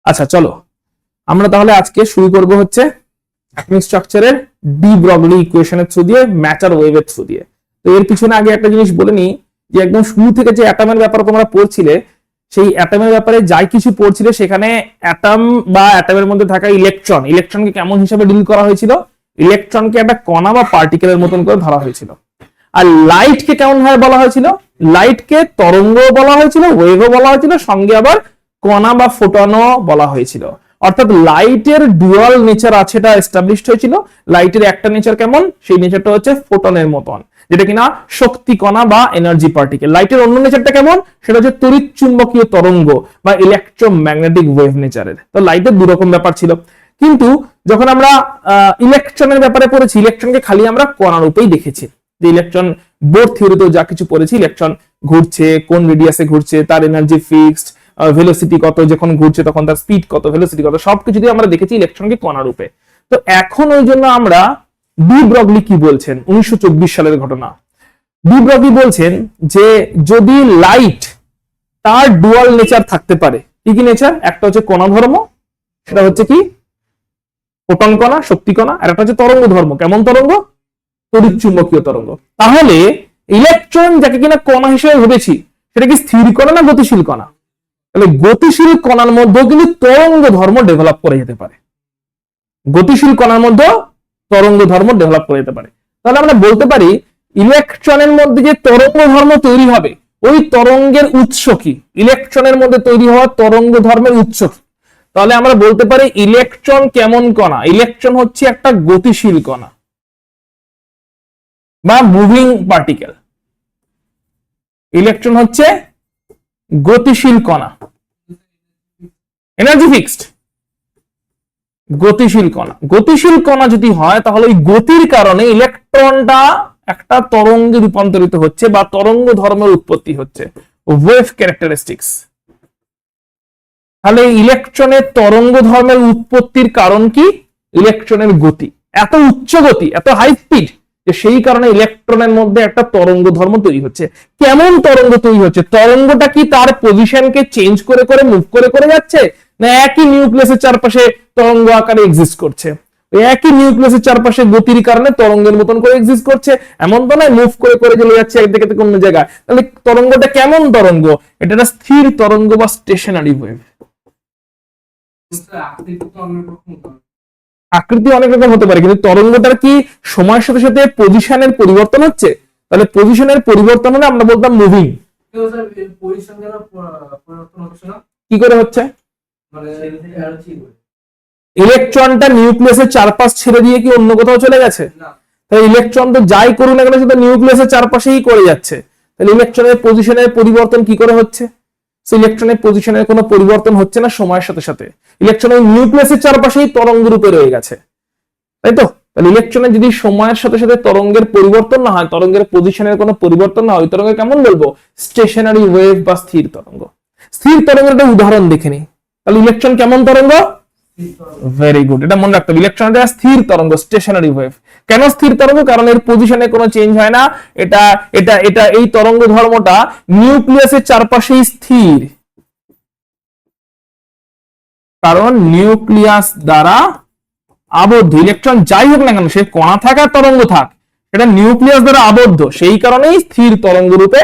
আচ্ছা চলো আমরা তাহলে আজকে শুরু করব হচ্ছে অ্যাটমিক স্ট্রাকচারের ডি ব্রগলি ইকুয়েশনের থ্রু দিয়ে, ম্যাটার ওয়েভের থ্রু দিয়ে। তো এর পিছনে আগে একটা জিনিস বলে নিই যে একদম শুরু থেকে যে অ্যাটমের ব্যাপারে তোমরা পড়ছিলে, সেই অ্যাটমের ব্যাপারে যাই কিছু পড়ছিলে সেখানে অ্যাটম বা অ্যাটমের মধ্যে থাকা ইলেকট্রনকে কেমন হিসাবে ডিল করা হয়েছিল, ইলেকট্রনকে একটা কণা বা পার্টিকেলের মতন করে ধরা হয়েছিল। আর লাইটকে কেমন ভাবে বলা হয়েছিল, লাইটকে তরঙ্গ বলা হয়েছিল, ওয়েভও বলা হয়েছিল, সঙ্গে আবার কণা বা ফোটনও বলা হয়েছিল। অর্থাৎ লাইটের ডুয়াল নেচার আছে, এটা এস্টাবলিশড হয়েছিল। লাইটের একটা নেচার কেমন, সেই নেচারটা হচ্ছে ফোটনের মতন, যেটা কিনা শক্তি কণা বা এনার্জি পার্টিকেল। লাইটের অন্য নেচারটা কেমন, সেটা হচ্ছে তড়িৎ চুম্বকীয় তরঙ্গ বা ইলেকট্রোম্যাগনেটিক ওয়েভ নেচারের। তো লাইটের দু রকম ব্যাপার ছিল। কিন্তু যখন আমরা ইলেকট্রনের ব্যাপারে পড়েছি, ইলেকট্রনকে খালি আমরা কণা রূপেই দেখেছি। যে ইলেকট্রন বোর থিওরিতেও যা কিছু পড়েছি, ইলেকট্রন ঘুরছে, কোন রেডিয়াসে ঘুরছে, তার এনার্জি ফিক্সড, ভেলোসিটি কত, যখন ঘুরছে তখন তার স্পিড কত, ভেলোসিটি কত, সবকিছু দিয়ে আমরা দেখেছি ইলেকট্রনকে কণা রূপে। তো এখন ওই জন্য আমরা ডি ব্রগলি কি বলছেন, 1924 সালের ঘটনা। ডি ব্রগলি বলছেন যে যদি লাইট তার ডুয়াল নেচার থাকতে পারে, কি কি নেচার, একটা হচ্ছে কণা ধর্ম, সেটা হচ্ছে কি ফোটন কণা, শক্তি কণা, আর একটা হচ্ছে তরঙ্গ ধর্ম। কেমন তরঙ্গ, তড়িৎ চুম্বকীয় তরঙ্গ। তাহলে ইলেকট্রন যাকে কিনা কণা হিসেবে ভেবেছি, সেটা কি স্থির কণা না গতিশীল কণা? তাহলে গতিশীল কণার মধ্যেও কিন্তু তরঙ্গ ধর্ম ডেভেলপ করে যেতে পারে, গতিশীল কণার মধ্যেও তরঙ্গ ধর্ম ডেভেলপ করে যেতে পারে। তাহলে আমরা বলতে পারি ইলেকট্রনের মধ্যে যে তরঙ্গ ধর্ম তৈরি হবে, ওই তরঙ্গের উৎস কি, ইলেকট্রনের মধ্যে তৈরি হওয়া তরঙ্গ ধর্মের উৎস কি? তাহলে আমরা বলতে পারি ইলেকট্রন কেমন কণা, ইলেকট্রন হচ্ছে একটা গতিশীল কণা বা মুভিং পার্টিকেল। ইলেকট্রন হচ্ছে গতিশীল কণা, এনার্জি ফিক্সড, গতিশীল কণা। গতিশীল কণা যদি হয় তাহলে ওই গতির কারণে ইলেকট্রনটা একটা তরঙ্গে রূপান্তরিত হচ্ছে বা তরঙ্গ ধর্মের উৎপত্তি হচ্ছে, ওয়েভ ক্যারেক্টারিস্টিক্স। তাহলে ইলেকট্রনের তরঙ্গ ধর্মের উৎপত্তির কারণ কি, ইলেকট্রনের গতি, এত উচ্চ গতি, এত হাই স্পিড, যে সেই কারণে ইলেকট্রনের মধ্যে একটা তরঙ্গ ধর্ম তৈরি হচ্ছে। কেমন তরঙ্গ তৈরি হচ্ছে, তরঙ্গটা কি তার পজিশনকে চেঞ্জ করে করে মুভ করে করে যাচ্ছে, না একই নিউক্লিয়াসের চারপাশে তরঙ্গ আকারে এক্সিস্ট করছে? ওই একই নিউক্লিয়াসের চারপাশে গতির কারণে তরঙ্গের মতন করে এক্সিস্ট করছে, এমন তো নয় মুভ করে করে চলে যাচ্ছে এক দিকে থেকে অন্য জায়গায়। তাহলে তরঙ্গটা কেমন তরঙ্গ, এটা একটা স্থির তরঙ্গ বা স্টেশনারি ওয়েভ। আকৃতি অনেক রকম হতে পারে, কিন্তু তরঙ্গটার কি সময়ের সাথে সাথে পজিশনের পরিবর্তন হচ্ছে? তাহলে পজিশনের পরিবর্তন হলে আমরা বলতাম মুভিং। কি করে হচ্ছে, ইলেকট্রনটা নিউক্লিয়াসের চারপাশ ছেড়ে দিয়ে কি অন্য কোথাও চলে গেছে? তাহলে ইলেকট্রন তো যাই করুন না কেন সেটা নিউক্লিয়াসের চারপাশেই করে যাচ্ছে। তাহলে ইলেকট্রনের পজিশনের পরিবর্তন কি করে হচ্ছে? ইলেকট্রনের পজিশনের কোনো পরিবর্তন হচ্ছে না সময়ের সাথে সাথে, ইলেকট্রনের নিউক্লিয়াসের চারপাশেই তরঙ্গ রূপে রয়ে গেছে, তাই তো? তাহলে ইলেকট্রনের যদি সময়ের সাথে সাথে তরঙ্গের পরিবর্তন না হয়, তরঙ্গের পজিশনের কোনো পরিবর্তন না হয়, ওই তরঙ্গ কেমন বলবো, স্টেশনারি ওয়েভ বা স্থির তরঙ্গ। স্থির তরঙ্গের একটা উদাহরণ দেখে নিই। তাহলে ইলেকট্রন কেমন তরঙ্গ, ভেরি গুড, এটা মনে রাখতে হবে, ইলেকট্রন একটা স্থির তরঙ্গ, স্টেশনারি ওয়েভ। কেন স্থির তরঙ্গ, কারণ এর পজিশনে কোনো চেঞ্জ হয় না, এটা এটা এটা এই তরঙ্গ ধর্মটা নিউক্লিয়াসের চারপাশেই স্থির, কারণ নিউক্লিয়াস দ্বারা আবদ্ধ। ইলেকট্রন যাই হোক না কেন, সে কণা থাক আর তরঙ্গ থাক, এটা নিউক্লিয়াস দ্বারা আবদ্ধ, সেই কারণেই স্থির তরঙ্গ রূপে,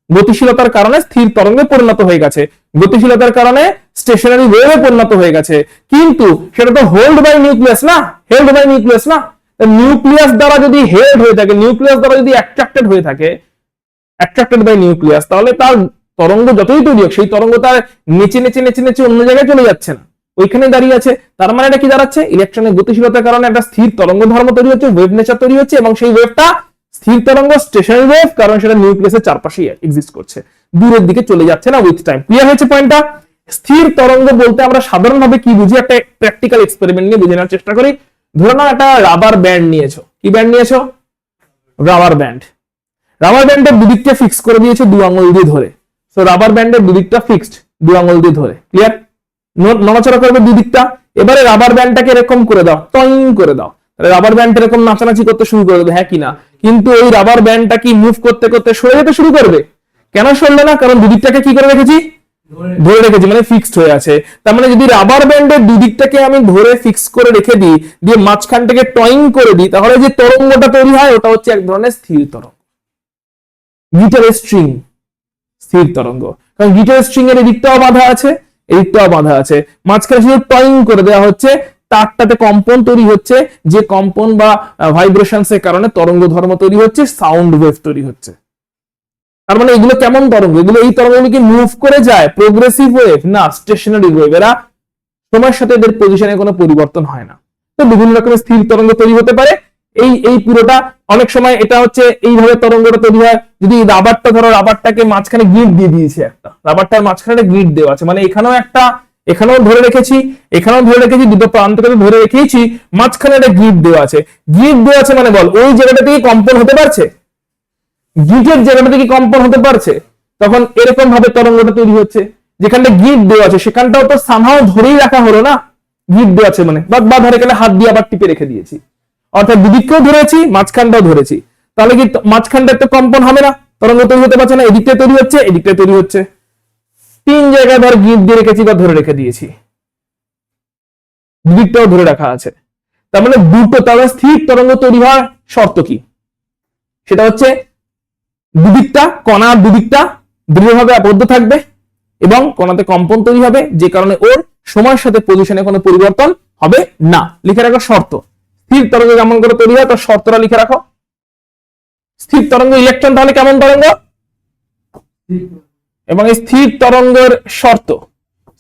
গতিশীলতার কারণে স্থির তরঙ্গে পরিণত হয়ে গেছে, গতিশীলতার কারণে স্টেশনারি ওয়েভে পরিণত হয়ে গেছে। কিন্তু সেটা তো হোল্ড বাই নিউক্লিয়াস না, হেল্ড বাই নিউক্লিয়াস না। নিউক্লিয়াস দ্বারা যদি হেল্ড হয়ে থাকে, নিউক্লিয়াস দ্বারা যদি অ্যাট্রাক্টেড হয়ে থাকে, অ্যাট্রাক্টেড বাই নিউক্লিয়াস, তাহলে তার তরঙ্গ যতই তৈরি হোক, সেই তরঙ্গ তার নেচে নেচে নেচে নেচে অন্য জায়গায় চলে যাচ্ছে না, ওইখানে দাঁড়িয়ে আছে। তার মানে এটা কি দাঁড়াচ্ছে, ইলেকট্রনের গতিশীলতার কারণে একটা স্থির তরঙ্গ ধর্ম তৈরি হচ্ছে, ওয়েভ নেচার তৈরি হচ্ছে, এবং সেই ওয়েভটা স্থির তরঙ্গ, স্টেশনারি ওয়েভ, কারণ সেটা নিউক্লিয়াসের চারপাশেই এক্সিস্ট করছে, দূরের দিকে চলে যাচ্ছে না উইথ টাইম। ক্লিয়ার হয়েছে পয়েন্টটা? স্থির তরঙ্গ বলতে আমরা সাধারণভাবে কি বুঝি, একটা প্র্যাকটিক্যাল এক্সপেরিমেন্ট নিয়ে বুঝে নেওয়ার চেষ্টা করি। ধরে নাও একটা রাবার ব্যান্ড নিয়েছো, কি ব্যান্ড নিয়েছো, রাবার ব্যান্ড। রাবার ব্যান্ডের দুদিকটা ফিক্স করে দিয়েছো দু আঙুল দিয়ে ধরে। তো রাবার ব্যান্ডের দুদিকটা ফিক্সড দু আঙুল দিয়ে ধরে, ক্লিয়ার? নড়াচড়া করবে দুদিকটা। এবারে রাবার ব্যান্ডটাকে এরকম করে দাও, টইং করে দাও, রাবার ব্যান্ড এরকম নাচানাচি করতে শুরু করে দেবে, হ্যাঁ কি না? কিন্তু এই রাবার ব্যান্ডটা কি মুভ করতে করতে সরে যেতে শুরু করবে? কেন সরলে না? কারণ দুদিকটাকে কি করে রেখেছি, ধরে রেখেছি মানে ফিক্সড হয়ে আছে। তার মানে যদি রাবার ব্যান্ডের দুদিকটাকে আমি ধরে ফিক্স করে রেখে দিই, দিয়ে মাঝখানটাকে টয়িং করে দিই, তাহলে যে তরঙ্গটা তৈরি হয় ওটা হচ্ছে এক ধরনের স্থির তরঙ্গ। গিটারের স্ট্রিং স্থির তরঙ্গ, কারণ গিটারের স্ট্রিং এর এদিকটাও বাঁধা আছে, এদিকটাও বাঁধা আছে, মাঝখানে শুধু টয়িং করে দেওয়া হচ্ছে, তারটাতে কম্পন তৈরি হচ্ছে, যে কম্পন বা ভাইব্রেশনস এর কারণে তরঙ্গ ধর্ম তৈরি হচ্ছে, সাউন্ড ওয়েভ তৈরি হচ্ছে। তার মানে এগুলো কেমন তরঙ্গ? এগুলো এই তরঙ্গগুলো কি মুভ করে যায়? প্রোগ্রেসিভ ওয়েভ না, স্টেশনারি ওয়েভ। এরা সময়ের সাথে এদের পজিশনে কোনো পরিবর্তন হয় না। তো বিভিন্ন রকমের স্থির তরঙ্গ তৈরি হতে পারে। এই পুরোটা অনেক সময় এটা হচ্ছে এইভাবে তরঙ্গটা তৈরি হয়। যদি রাবারটা ধরো, রাবারটাকে মাঝখানে গ্রিড দিয়ে দিয়েছে, একটা রাবারটার মাঝখানে গ্রিড দেওয়া আছে, মানে এখানেও একটা, এখানেও ধরে রেখেছি, এখানেও ধরে রেখেছি, দুটো প্রান্তকে ধরে রেখেছি, মাঝখানে একটা গ্রিড দেওয়া আছে। গ্রিড দেওয়া আছে মানে বল ওই জায়গাটা থেকে কম্পন হতে পারছে, গিটের জায়গাটা থেকে কম্পন হতে পারছে, তখন এরকম ভাবে তরঙ্গটা তৈরি হচ্ছে। যেখানটা গিট দেওয়া আছে সেখানটাও তো সামহাও ধরেই রাখা হলো না, গিট দেওয়া আছে মানে, বা ধরে গেলে হাত দিয়ে আবার টিপে রেখে দিয়েছি, অর্থাৎ দুদিককেও ধরেছি, মাঝখানটাও ধরেছি, তাহলে কি মাঝখানটা তো কম্পন হবে না, তরঙ্গ তৈরি হতে পারছে না। এদিকটা তৈরি হচ্ছে, এদিকটা তৈরি হচ্ছে, তিন জায়গায় ধর গিট দিয়ে রেখেছি বা ধরে রেখে দিয়েছি, দুদিকটাও ধরে রাখা আছে। তার মানে দুটো, তাহলে স্থির তরঙ্গ তৈরি হওয়ার শর্ত কি? সেটা হচ্ছে দুদিকটা, কণার দুদিকটা দৃঢ়ভাবে আবদ্ধ থাকবে এবং কণাতে কম্পন তৈরি হবে, যে কারণে ওর সময়ের সাথে পজিশনে কোনো পরিবর্তন হবে না। লিখে রাখো শর্ত। স্থির তরঙ্গ কেমন করে তৈরি হয় তার শর্তটা লিখে রাখো। স্থির তরঙ্গ ইলেকট্রন তাহলে কেমন তরঙ্গ, এবং এই স্থির তরঙ্গের শর্ত,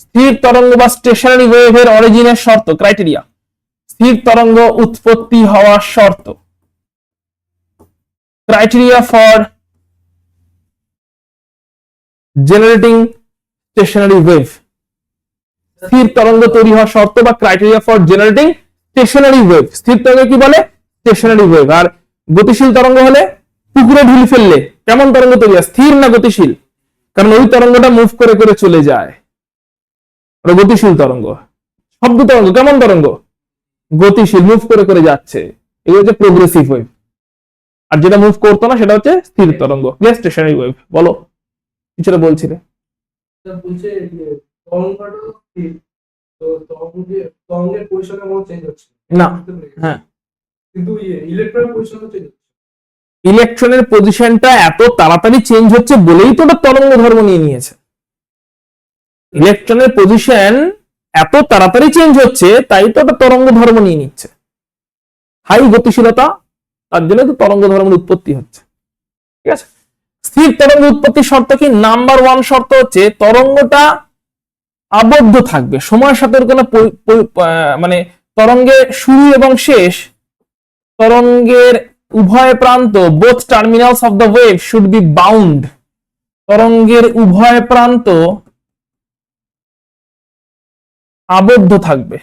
স্থির তরঙ্গ বা স্টেশনারি ওয়েভের অরিজিনের শর্ত, ক্রাইটেরিয়া, স্থির তরঙ্গ উৎপত্তি হওয়ার শর্ত, criteria for generating stationary wave, স্থির তরঙ্গ তৈরি হওয়ার শর্ত বা criteria for generating stationary wave. স্থির তরঙ্গ কি বলে? Stationery wave. আর গতিশীল তরঙ্গ হলে পুকুরে ঢিল ফেললে কেমন তরঙ্গ তৈরি হয়? স্থির না গতিশীল? কারণ ওই তরঙ্গটা মুভ করে করে চলে যায়, গতিশীল তরঙ্গ। শব্দ তরঙ্গ কেমন তরঙ্গ? গতিশীল, মুভ করে করে যাচ্ছে, এগুলো হচ্ছে প্রোগ্রেসিভ ওয়েভ। আর যেটা মুভ করতো না সেটা হচ্ছে স্থির তরঙ্গ, স্টেশনারি ওয়েভ। বলো, কিছুটা বলছিলে। না, হ্যাঁ, কিন্তু ইলেকট্রনের পজিশনটা এত তাড়াতাড়ি চেঞ্জ হচ্ছে বলেই তো তরঙ্গ ধর্ম নিয়ে নিয়েছে। ইলেকট্রনের পজিশন এত তাড়াতাড়ি চেঞ্জ হচ্ছে, তাই তো তরঙ্গ ধর্ম নিয়ে নিচ্ছে। হাই গতিশীলতা, তার জন্য তো তরঙ্গ ধর্মের উৎপত্তি হচ্ছে। ঠিক আছে, স্থির তরঙ্গ উৎপত্তির শর্ত কি? নাম্বার 1 শর্ত হচ্ছে তরঙ্গটা আবদ্ধ থাকবে, সময়ের সাথে কোনো মানে তরঙ্গের শুরু এবং শেষ, তরঙ্গের উভয় প্রান্ত, both terminals of the wave should be bound, তরঙ্গের উভয় প্রান্ত আবদ্ধ থাকবে,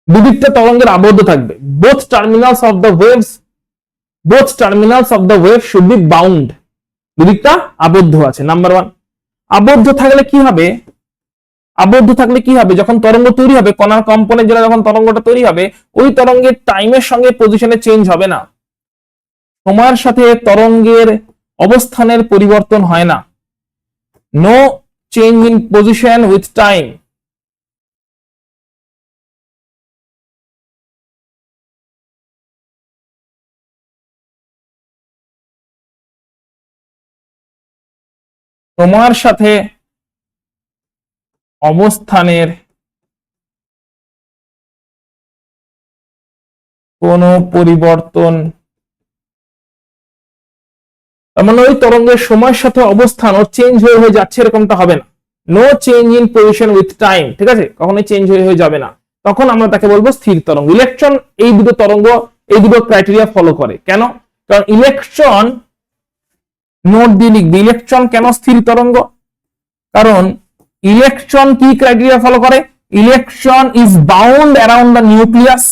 দুদিকটা তরঙ্গের আবদ্ধ থাকবে। Both terminals of the waves, both terminals of the wave should be bound, দুদিকটা আবদ্ধ আছে। নাম্বার 1। আবদ্ধ থাকলে কি হবে? আবদ্ধ থাকলে কি হবে? যখন তরঙ্গ তৈরি হবে, কণার কম্পনের জন্য যখন তরঙ্গটা তৈরি হবে, ওই তরঙ্গের টাইমের সঙ্গে পজিশনে চেঞ্জ হবে না, সময়ের সাথে তরঙ্গের অবস্থানের পরিবর্তন হয় না। No change in position with time. সময়ের সাথে অবস্থানের কোনো পরিবর্তন, তার মানে ওই তরঙ্গের সময়ের সাথে অবস্থান ওর চেঞ্জ হয়ে যাচ্ছে এরকমটা হবে না। No change in position with time, ঠিক আছে, কখনোই চেঞ্জ হয়ে যাবে না, তখন আমরা তাকে বলবো স্থির তরঙ্গ। ইলেকট্রন এই দুটো তরঙ্গ, এই দুটো ক্রাইটেরিয়া ফলো করে। কেন? কারণ ইলেকট্রন, নোট দিয়ে লিখবে, ইলেকট্রন কেন স্থির তরঙ্গ? কারণ ইলেকট্রন কি ক্রাইটেরিয়া ফলো করে? Electron is bound around the nucleus,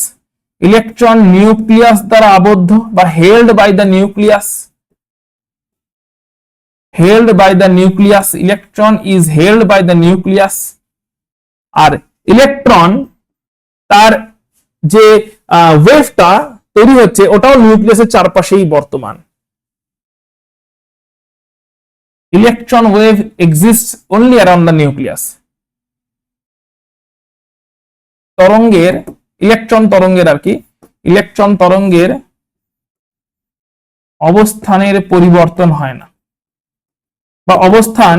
electron nucleus দ্বারা আবদ্ধ বা held by the nucleus, held by the nucleus, electron is held by the nucleus। আর ইলেকট্রন তার যে ওয়েভটা তৈরি হচ্ছে ওটাও নিউক্লিয়াসের চারপাশেই বর্তমান। Electron wave exist only around the nucleus. তরঙ্গের ইলেকট্রন তরঙ্গের আর কি ইলেকট্রন তরঙ্গের অবস্থানের পরিবর্তন হয় না, বা অবস্থান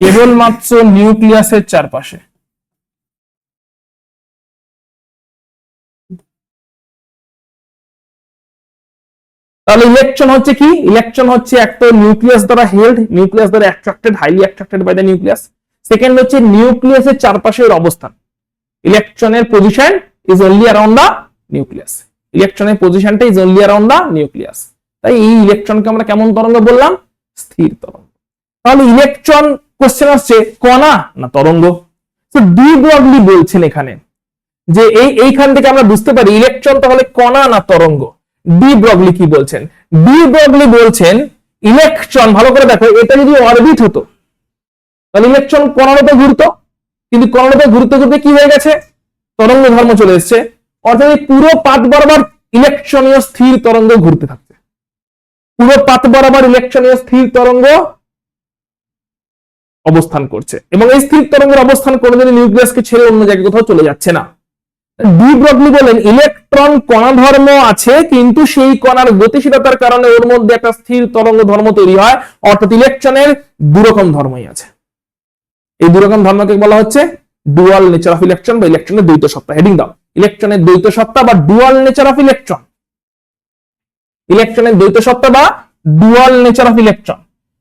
কেবলমাত্র নিউক্লিয়াসের চারপাশে। তাহলে ইলেকট্রন হচ্ছে কি? ইলেকট্রন হচ্ছে একটা নিউক্লিয়াস দ্বারা হেল্ড, নিউক্লিয়াস দ্বারা attracted, highly attracted by the nucleus. Second হচ্ছে নিউক্লিয়াসের চারপাশের অবস্থান। ইলেকট্রনের position is only around the nucleus. ইলেকট্রনের পজিশনটা is only around the nucleus. তাই এই ইলেকট্রনকে আমরা কেমন তরঙ্গ বললাম? স্থির তরঙ্গ। তাহলে ইলেকট্রন কোশ্চেন আসছে কণা না তরঙ্গ? তো ডি ব্রগলি বলছেন এখানে যে এইখান থেকে আমরা বুঝতে পারি ইলেকট্রন তাহলে কণা না তরঙ্গ। ডি ব্রগলি কি বলছেন? ডি ব্রগলি বলছেন ইলেকট্রন, ভালো করে দেখো, এটা যদি অরবিট হতো তাহলে ইলেকট্রন কণারূপে ঘুরতো, কিন্তু কণারূপে ঘুরতে ঘুরতে কি হয়ে গেছে? তরঙ্গ ধর্ম চলে এসছে। অর্থাৎ এই পুরো পাত বরাবর ইলেকট্রনীয় স্থির তরঙ্গ ঘুরতে থাকছে, পুরো পাত বরাবর ইলেকট্রনীয় স্থির তরঙ্গ অবস্থান করছে, এবং এই স্থির তরঙ্গের অবস্থান কোনোদিন নিউক্লিয়াসকে ছেড়ে অন্য জায়গায় কোথাও চলে যাচ্ছে না। ডি ব্রগলি বলেন ইলেকট্রন কণা ধর্ম আছে, কিন্তু সেই কণার গতিশীলতার কারণে ওর মধ্যে একটা স্থির তরঙ্গ ধর্ম তৈরি হয়। অর্থাৎ ইলেকট্রনের দুরকম ধর্মই আছে। এই দুরকম ধর্মকে বলা হচ্ছে ডুয়াল নেচার অফ ইলেকট্রন বা ইলেকট্রনের দ্বৈত সত্তা। হেডিং দাও, ইলেকট্রনের দ্বৈত সত্তা বা ডুয়াল নেচার অফ ইলেকট্রন। ইলেকট্রনের দ্বৈত সত্তা বা ডুয়াল নেচার অফ ইলেকট্রন।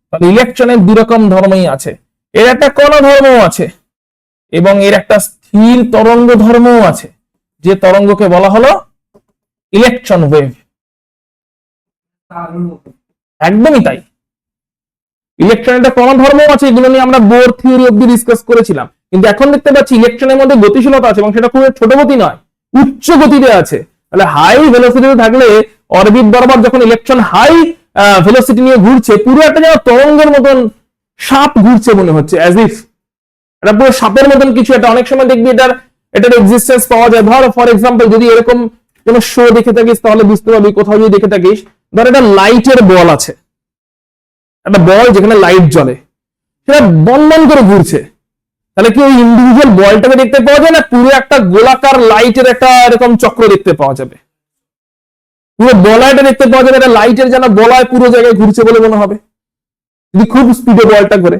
তাহলে ইলেকট্রনের দুরকম ধর্মই আছে। এর একটা কণা ধর্মও আছে এবং এর একটা স্থির তরঙ্গ ধর্মও আছে, যে তরঙ্গকে বলা হলো ইলেকট্রন ওয়েভ। একদমই তাই, ইলেকট্রনের একটা কণা ধর্মও আছে। এগুলো নিয়ে আমরা বোর থিওরি অব্দি ডিসকাস করেছিলাম, কিন্তু এখন দেখতে পাচ্ছি ইলেকট্রনের মধ্যে গতিশীলতা আছে এবং সেটা খুব ছোট গতি নয়, উচ্চ গতিতে আছে। তাহলে হাই ভেলোসিটিতে থাকলে অরবিট বরাবর যখন ইলেকট্রন হাই ভেলোসিটি নিয়ে ঘুরছে, পুরো একটা যেন তরঙ্গের মতন সাপ ঘুরছে মনে হচ্ছে, অ্যাজ ইফ এটা পুরো সাপের মতন কিছু। এটা অনেক সময় দেখবি এটার এক্সিস্টেন্স পাওয়া যায়। ধর ফর এক্সাম্পল, যদি এরকম কোন শো দেখে থাকিস তাহলে বুঝতে পারবি, কোথাও যদি দেখে থাকিস, ধর একটা লাইটের বল আছে, একটা বল যেখানে লাইট জ্বলে, সেটা বন্ধন করে ঘুরছে। তাহলে কি ওই ইন্ডিভিজুয়াল বলটাকে দেখতে পাওয়া যায় না, পুরো একটা গোলাকার লাইটের একটা এরকম চক্র দেখতে পাওয়া যাবে, পুরো বলয়টা দেখতে পাওয়া যাবে। এটা লাইটের যেন বলয় পুরো জায়গায় ঘুরছে বলে মনে হবে যদি খুব স্পিডে বলটা ঘুরে।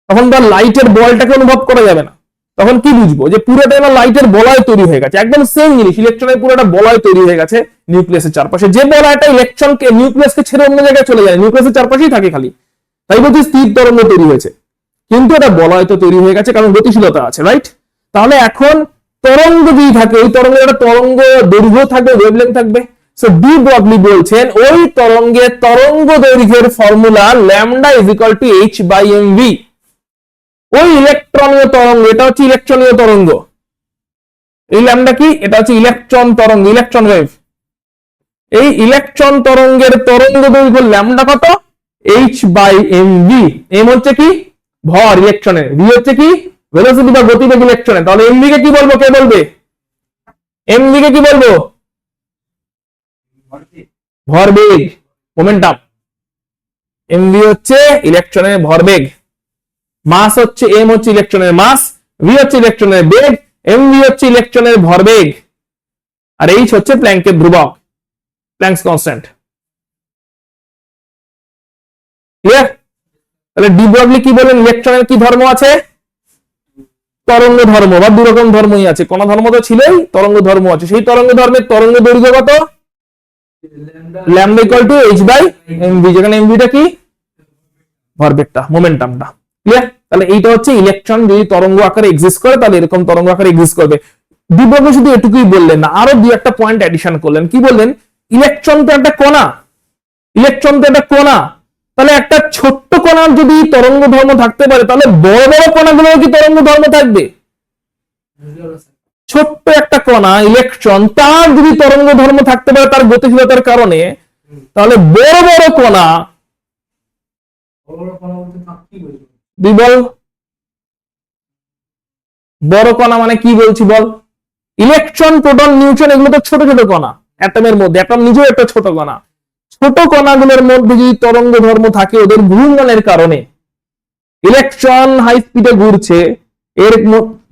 তখন তার লাইটের বলটাকে অনুভব করা যাবে না। তখন কি বুঝবো? যে পুরোটা যেন লাইটের বলয় তৈরি হয়ে গেছে। একদম সেম জিনিস, ইলেকট্রনের পুরোটা বলয় তৈরি হয়ে গেছে নিউক্লিয়াসের চারপাশে। যে বলয়টা ইলেকট্রনকে নিউক্লিয়াসকে ছেড়ে অন্য জায়গায় চলে যায়, নিউক্লিয়াসের চারপাশেই থাকে খালি, তাই বলছি স্থির তরঙ্গ তৈরি হয়েছে। কিন্তু এটা বলয় তো তৈরি হয়ে গেছে, কারণ গতিশীলতা আছে, রাইট? তাহলে এখন তরঙ্গ যদি থাকে, ওই তরঙ্গের একটা তরঙ্গ দৈর্ঘ্য থাকবে, ওয়েভলেন্থ থাকবে। সো ডি ব্রগলি বলছেন ওই তরঙ্গের তরঙ্গ দৈর্ঘ্যের formula lambda is equal to h by m v. ওই ইলেকট্রনীয় তরঙ্গ, এটা হচ্ছে ইলেকট্রনীয় তরঙ্গ। এই ল্যামডা কি? এটা হচ্ছে ইলেকট্রন তরঙ্গ, ইলেকট্রন ওয়েভ। এই ইলেকট্রন তরঙ্গের তরঙ্গ দৈর্ঘ্য ল্যামডা কত? H by m v. M হচ্ছে কি? ভর ইলেকট্রনের, ভি হচ্ছে কি? ভেলোসিটি বা গতিবেগ ইলেকট্রনের। তাহলে এমভি কে কি বলবো? কে বলবে? এমভি কে কি বলবো? ভরবেগ, মোমেন্টাম। এমভি হচ্ছে ইলেকট্রনের ভরবেগ, মাস হচ্ছে এম হচ্ছে ইলেকট্রনের মাস, ভি হচ্ছে ইলেকট্রনের বেগ, এমভি হচ্ছে ইলেকট্রনের ভরবেগ, আর এইচ হচ্ছে প্ল্যাঙ্কের ধ্রুবক, প্ল্যাঙ্কস কনস্ট্যান্ট। ক্লিয়ার? তাহলে ডি ব্রগলি কি বলেন? ইলেকট্রনের কি ধর্ম আছে? তরঙ্গ ধর্ম বা দুরকম ধর্মই আছে। কোন ধর্ম তো ছিলই, তরঙ্গ ধর্ম আছে। সেই তরঙ্গ ধর্মের তরঙ্গ দৈর্ঘ্য কত? Lambda equal to h by m v, যেখানে এমভিটা কি? ভরবেগটা, মোমেন্টামটা। ক্লিয়ার? তাহলে এইটা হচ্ছে ইলেকট্রন যদি তরঙ্গ আকারে এক্সিস্ট করে তাহলে এরকম তরঙ্গ আকারে এক্সিস্ট করবে। ডি ব্রগলি শুধু এটুকুই বললেন না, আরো দুই একটা পয়েন্ট অ্যাডিশন করলেন। কি বললেন? ইলেকট্রন তো একটা কণা, ইলেকট্রন তো একটা কণা। তাহলে একটা ছোট্ট কণার যদি তরঙ্গ ধর্ম থাকতে পারে, তাহলে বড় বড় কণাগুলোর কি তরঙ্গ ধর্ম থাকবে? ছোট্ট একটা কণা ইলেকট্রন, তার যদি তরঙ্গ ধর্ম থাকতে পারে তার গতিশীলতার কারণে, তাহলে বড় বড় কণা, বল বড় কণা মানে কি বলছি বল? ইলেকট্রন, প্রোটন, নিউট্রন, এগুলো তো ছোট ছোট কণা অ্যাটমের মধ্যে। অ্যাটম নিজেও একটা ছোট কণা। ছোট কণাগুলোর মধ্যে যদি তরঙ্গ ধর্ম থাকে ওদের ঘূর্ণনের কারণে, ইলেকট্রন হাই স্পিডে ঘুরছে, এর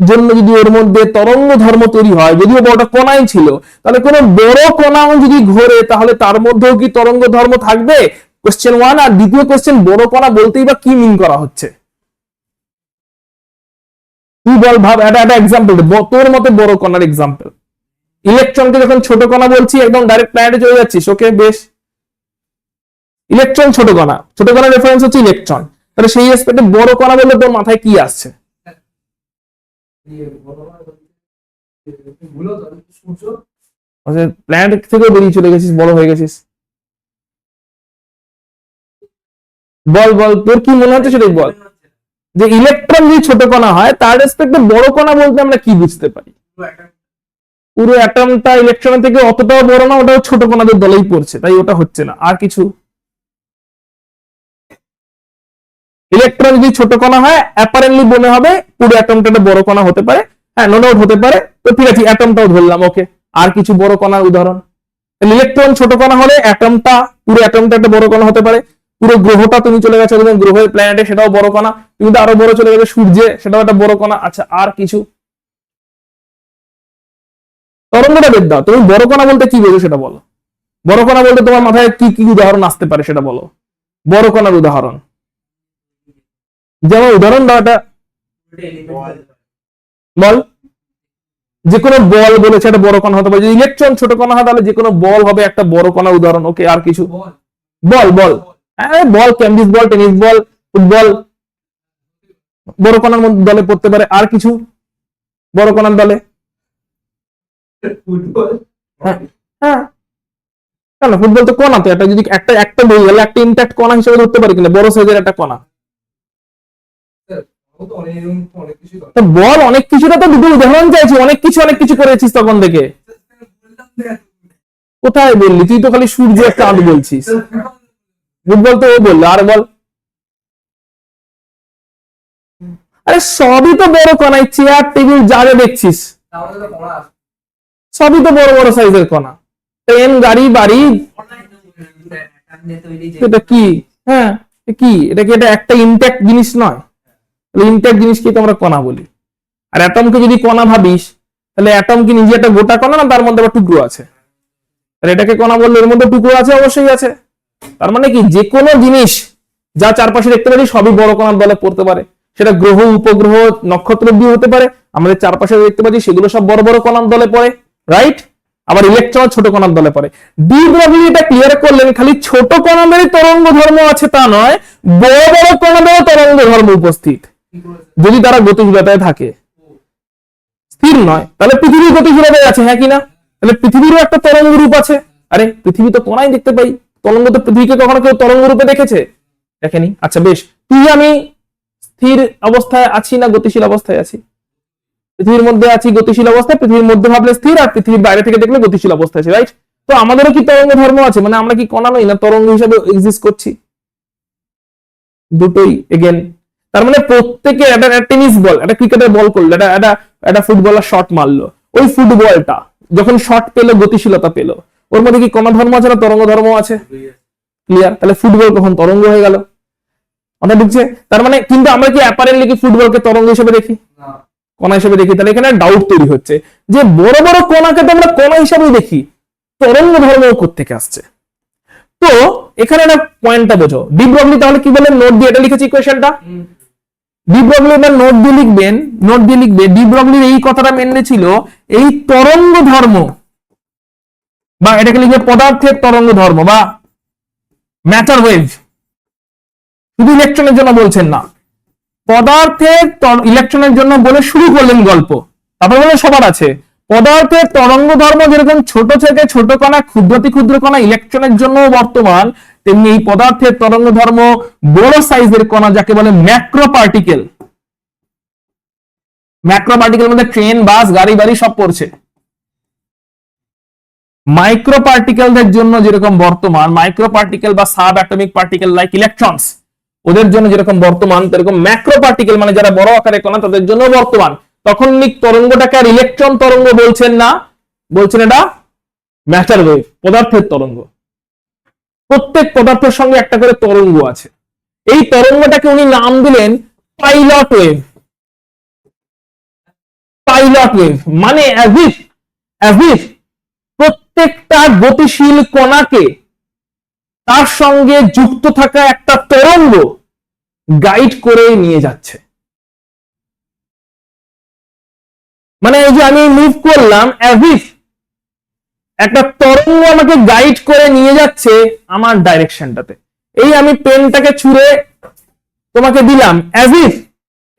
জন্য যদি ওর মধ্যে তরঙ্গ ধর্ম তৈরি হয়, যদিও বড়টা কণাই ছিল, তাহলে কোনো বড় কণাও যদি ঘোরে তাহলে তার মধ্যেও কি তরঙ্গ ধর্ম থাকবে? কোশ্চেন 1। আর দ্বিতীয় কোশ্চেন, বড় কণা বলতেই বা কি মিন করা হচ্ছে? তুই বল, ভাব, একটা এক্সাম্পল তোর মতে বড় কণার এক্সাম্পল। ইলেকট্রনকে যখন ছোট কণা বলছি একদম ডাইরেক্ট প্ল্যানেটে চলে যাচ্ছিস, ওকে বেশ। ইলেকট্রন ছোট কণা, ছোট কণার রেফারেন্স হচ্ছে ইলেকট্রন, তাহলে সেই এসপেক্টে বড় কণা বললে তোর মাথায় কি আসছে? প্ল্যানেট থেকে বেরিয়ে চলে গেছিস, বড় হয়ে গেছিস। বল বল, তোর কি মনে হচ্ছে সেটাই বল। যে ইলেকট্রন যদি ছোট কণা হয় তার রেসপেক্টে বড় কণা বলতে আমরা কি বুঝতে পারি? পুরো অ্যাটমটা ইলেকট্রনের থেকে অতটাও বড় না, ওটাও ছোট কণাদের দলেই পড়ছে, তাই ওটা হচ্ছে না। আর কিছু? ইলেকট্রন যদি ছোট কণা হয় অ্যাপারেন্টলি মনে হবে পুরো অ্যাটমটা একটা বড় কণা হতে পারে। হ্যাঁ, নো ডাউট হতে পারে, তো ঠিক আছে, অ্যাটমটাও ধরলাম, ওকে। আর কিছু বড় কণার উদাহরণ? ইলেকট্রন ছোট কণা হলে অ্যাটমটা, পুরো অ্যাটমটা একটা বড় কণা হতে পারে। পুরো গ্রহটা তুমি চলে গেছো একদম গ্রহের প্ল্যানেটে, সেটাও বড় কণা। তুমি তো আরো বড় চলে গেছে সূর্যে, সেটাও একটা বড় কণা। আচ্ছা, আর কিছু? তরঙ্গটা বেদ দাও, তুমি বড় কণা বলতে কি বোঝো সেটা বলো। বড় কণা বলতে তোমার মাথায় কি কি উদাহরণ আসতে পারে সেটা বলো। বড় কণার উদাহরণ, যেমন উদাহরণ দাও একটা, বল। যে কোনো বল বলেছে একটা বড় কণা হতে পারে। যদি ইলেকট্রন ছোট কণা হয় তাহলে যে কোনো বল হবে একটা বড় কণা উদাহরণ, ওকে। আর কিছু? বল বল, হ্যাঁ বল, ক্যাম্বিস বল, টেনিস বল, ফুটবল বড় কণার মধ্যে দলে পড়তে পারে। আর কিছু বড় কণার দলে? হ্যাঁ হ্যাঁ, কেন ফুটবল তো কণা, তো একটা যদি একটা একটা বই গেলে একটা ইনট্যাক্ট কণা হিসেবে ধরতে পারি, কিনা বড় সাইজের একটা কণা। তো বল অনেক কিছুটা তো দুটো উদাহরণ চাইছি, অনেক কিছু করেছিস তখন থেকে। কোথায় বললি? তুই তো খালি সূর্য একটা চাঁদ বলছিস। ফুটবল তো ও বললো, আর বল। আরে সবই তো বড় কণাই, চেয়ার টেবিল যা যা দেখছিস সবই তো বড় বড় সাইজের কণা। ট্রেন, গাড়ি, বাড়ি, এটা কি? হ্যাঁ, কি এটা? কি এটা একটা ইনট্যাক্ট জিনিস নয়? ইনট্যাক্ট জিনিসকে তো আমরা কণা বলি। আর অ্যাটমকে যদি কণা ভাবিস তাহলে অ্যাটম কি নিজে একটা গোটা কণা, না তার মধ্যে আবার টুকরো আছে? তাহলে এটাকে কণা বললে এর মধ্যে টুকরো আছে, অবশ্যই আছে। তার মানে কি, যে কোনো জিনিস যা চারপাশে দেখতে পাচ্ছি সবই বড় কণার দলে পড়তে পারে। সেটা গ্রহ, উপগ্রহ, নক্ষত্র দিয়ে হতে পারে। আমাদের চারপাশে দেখতে পাচ্ছি সেগুলো সব বড় বড় কণার দলে পড়ে, রাইট? আবার ইলেকট্রন ছোট কণার দলে পড়ে। ডি ব্রগলি এটা ক্লিয়ার করলেন, খালি ছোট কণাদেরই তরঙ্গ ধর্ম আছে তা নয়, বড় বড় কণাদেরও তরঙ্গ ধর্ম উপস্থিত, যদি তারা গতিশীলতায় থাকে। স্থির নয়, তাহলে পৃথিবীর গতিশীলতায় আছে, হ্যাঁ কিনা? তাহলে পৃথিবীরও একটা তরঙ্গ রূপ আছে। আরে পৃথিবী তো কণাই দেখতে পাই, তরঙ্গ তো পৃথিবীকে কখনো কেউ তরঙ্গ রূপে দেখেছে? দেখেনি। আচ্ছা বেশ, তুই আমি স্থির অবস্থায় আছি না গতিশীল অবস্থায় আছি? পৃথিবীর মধ্যে আছি গতিশীল অবস্থায়, পৃথিবীর মধ্যে ভাবলে স্থির, আর পৃথিবীর বাইরে থেকে দেখলে গতিশীল অবস্থায় আছে, রাইট? তো আমাদেরও কি তরঙ্গ ধর্ম আছে? মানে আমরা কি কণা নই, না তরঙ্গ হিসাবে এক্সিস্ট করছি? দুটোই এগেন। তার মানে প্রত্যেকে একটা টেনিস বল, একটা ক্রিকেটের বল করলো, একটা ফুটবলার শট মারলো, ওই ফুটবলটা যখন শট পেলো, গতিশীলতা পেলো, ওর মধ্যে কি কণা ধর্ম আছে না তরঙ্গ ধর্ম আছে? ক্লিয়ার। তাহলে ফুটবল কখন তরঙ্গ হয়ে গেল? কথা ঢুকছে? তার মানে কিন্তু আমরা কি অ্যাপারেন্টলি কি ফুটবলকে তরঙ্গ হিসেবে দেখি, কণা হিসেবে দেখি? তাহলে এখানে ডাউট তৈরি হচ্ছে যে বড় বড় কণাকে তো আমরা কণা হিসেবেই দেখি, তরঙ্গ ধর্ম কোত্থেকে আসছে? তো এখানে একটা পয়েন্টটা বোঝো। ডি ব্রগলি তাহলে কি বলেন? নোট দিয়ে এটা লিখেছি ইকুয়েশনটা। ডি ব্রগলি এবার নোট দিয়ে লিখবেন, নোট দিয়ে লিখবে ডি ব্রগলির এই কথাটা মেনে ছিল, এই তরঙ্গ ধর্ম, বা এটাকে লিখবে পদার্থের তরঙ্গ ধর্ম বা ম্যাটার ওয়েভ। শুধু ইলেকট্রনের জন্য বলছেন না, পদার্থের ইলেকট্রনের জন্য বলে শুরু করলেন গল্প, তারপর বলে সবার আছে। পদার্থের তরঙ্গ ধর্ম যেরকম ছোট থেকে ছোট কণা, ক্ষুদ্রাতি ক্ষুদ্র কণা ইলেকট্রনের জন্য বর্তমান, তেমনি এই পদার্থের তরঙ্গ ধর্ম বড় সাইজের কণা যাকে বলে ম্যাক্রো পার্টিকেল। ম্যাক্রো পার্টিকেল মধ্যে ট্রেন, বাস, গাড়ি বাড়ি সব পড়ছে। মাইক্রো পার্টিকেলদের জন্য যেরকম বর্তমান, মাইক্রো পার্টিকেল বা sub atomic particle like electrons, ওদের জন্য যেরকম বর্তমান, সেরকম ম্যাক্রো পার্টিকেল মানে যারা বড় আকারে কণা তাদের জন্য বর্তমান। তখন তরঙ্গটাকে আর ইলেকট্রন তরঙ্গ বলছেন না, বলছেন এটা ম্যাটার ওয়েভ, পদার্থের তরঙ্গ। প্রত্যেক পদার্থের সঙ্গে একটা করে তরঙ্গ আছে। এই তরঙ্গটাকে উনি নাম দিলেন পাইলট ওয়েভ। পাইলট ওয়েভ মানে অ্যাজ ইফ প্রত্যেকটা গতিশীল কণাকে তার সঙ্গে যুক্ত থাকা একটা তরঙ্গ গাইড করে নিয়ে যাচ্ছে। মানে এই যে আমি মুভ করলাম, অ্যাজ ইফ একটা তরঙ্গ আমাকে গাইড করে নিয়ে যাচ্ছে আমার ডাইরেকশনটাতে। এই আমি পেনটাকে ছুঁড়ে তোমাকে দিলাম, অ্যাজ ইফ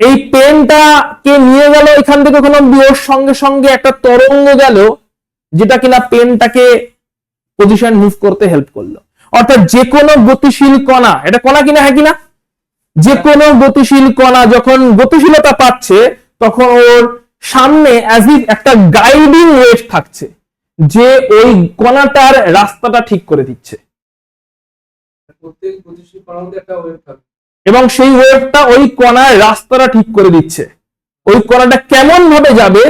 এই পেনটাকে নিয়ে গেল এখান থেকে ওখানে, ওর সঙ্গে সঙ্গে একটা তরঙ্গ গেল যেটা কিনা পেনটাকে পজিশন মুভ করতে হেল্প করলো। অর্থাৎ যে কোনো গতিশীল কণা, এটা কণা কিনা, হ্যাঁ কিনা, যে কোনো গতিশীল কণা যখন গতিশীলতা পাচ্ছে তখন ওর সামনে অ্যাজ ইফ একটা গাইডিং ওয়েভ থাকছে যে ওই কণাটার রাস্তাটা ঠিক করে দিচ্ছে। প্রত্যেক গতিশীল কণার মধ্যে একটা ওয়েভ থাকে এবং সেই ওয়েভটা ওই কণার রাস্তাটা ঠিক করে দিচ্ছে। ওই কণাটা কেমন ভাবে যাবে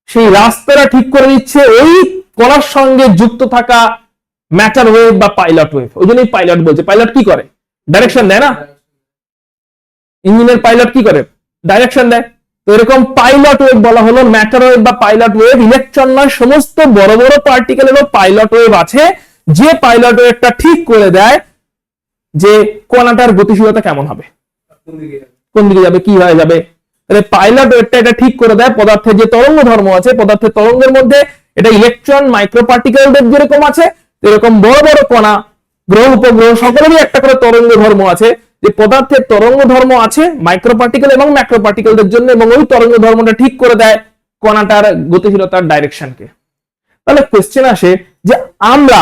সেই রাস্তাটা ঠিক করে দিচ্ছে ওই কণার সঙ্গে যুক্ত থাকা ম্যাটার ওয়েভ বা পাইলট ওয়েভ। ওই জন্যই পাইলট বলছে। পাইলট কি করে? ডাইরেকশন দেয় না? ইঞ্জিনের পাইলট কি করে? ডাইরেকশন দেয়। তো এরকম পাইলট ওয়েভ বলা হলো ম্যাটার ওয়েভ বা পাইলট ওয়েভ। ইলেকট্রন নয়, সমস্ত বড় বড় পার্টিকেলেরও পাইলট ওয়েভ আছে, যে পাইলট ওয়েভটা ঠিক করে দেয় যে কণাটার গতিশীলতা কেমন হবে, কোন দিকে যাবে, কি হয়ে যাবে। পাইলট ওয়েভটা এটা ঠিক করে দেয়। পদার্থের যে তরঙ্গ ধর্ম আছে, পদার্থের তরঙ্গের মধ্যে এটা ইলেকট্রন মাইক্রো পার্টিকেলদের যেরকম আছে, এরকম বড় বড় কণা, গ্রহ উপগ্রহ সকলেরই একটা করে তরঙ্গ ধর্ম আছে। যে পদার্থের তরঙ্গ ধর্ম আছে মাইক্রো পার্টিকেল এবং ম্যাক্রো পার্টিকেলদের জন্য, এবং ওই তরঙ্গ ধর্মটা ঠিক করে দেয় কণাটার গতিশীলতার ডাইরেকশনকে। তাহলে কোশ্চেন আসে যে আমরা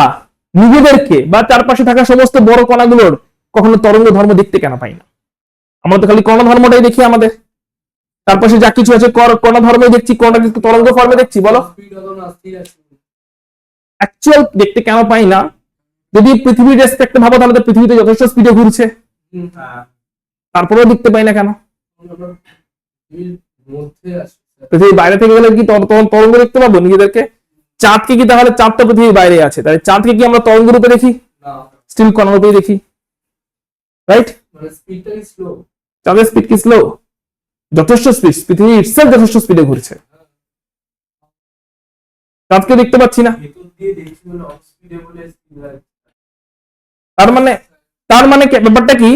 নিজেদেরকে বা চারপাশে থাকা সমস্ত বড় কণাগুলোর কখনো তরঙ্গ ধর্ম দেখতে কেন পাই না? আমরা তো খালি কণা ধর্মটাই দেখি, আমাদের চারপাশে যা কিছু আছে কণা ধর্মই দেখছি, কণা তরঙ্গ ফর্মে দেখছি। বলো অ্যাকচুয়াল দেখতে কেন পাই না? যদি পৃথিবীর রেসপেক্টে ভাবো তাহলে তো পৃথিবীতে যথেষ্ট স্পিডে ঘুরছে, তারপরেও দেখতে পাই না কেন? পৃথিবীর বাইরে থেকে গেলে কি তরঙ্গ দেখতে পাবো নিজেদেরকে? চাঁদকে কি তাহলে, চাঁদ তো পৃথিবীর বাইরে আছে, তাহলে চাঁদকে কি আমরা তরঙ্গ রূপে দেখি? স্টিল কণা রূপে দেখি, রাইট? চাঁদের স্পিড কি স্লো? যথেষ্ট স্পিড, পৃথিবী ইটসেলফ যথেষ্ট স্পিডে ঘুরছে, চাঁদকে দেখতে পাচ্ছি না। তার মানে ব্যাপারটা কি?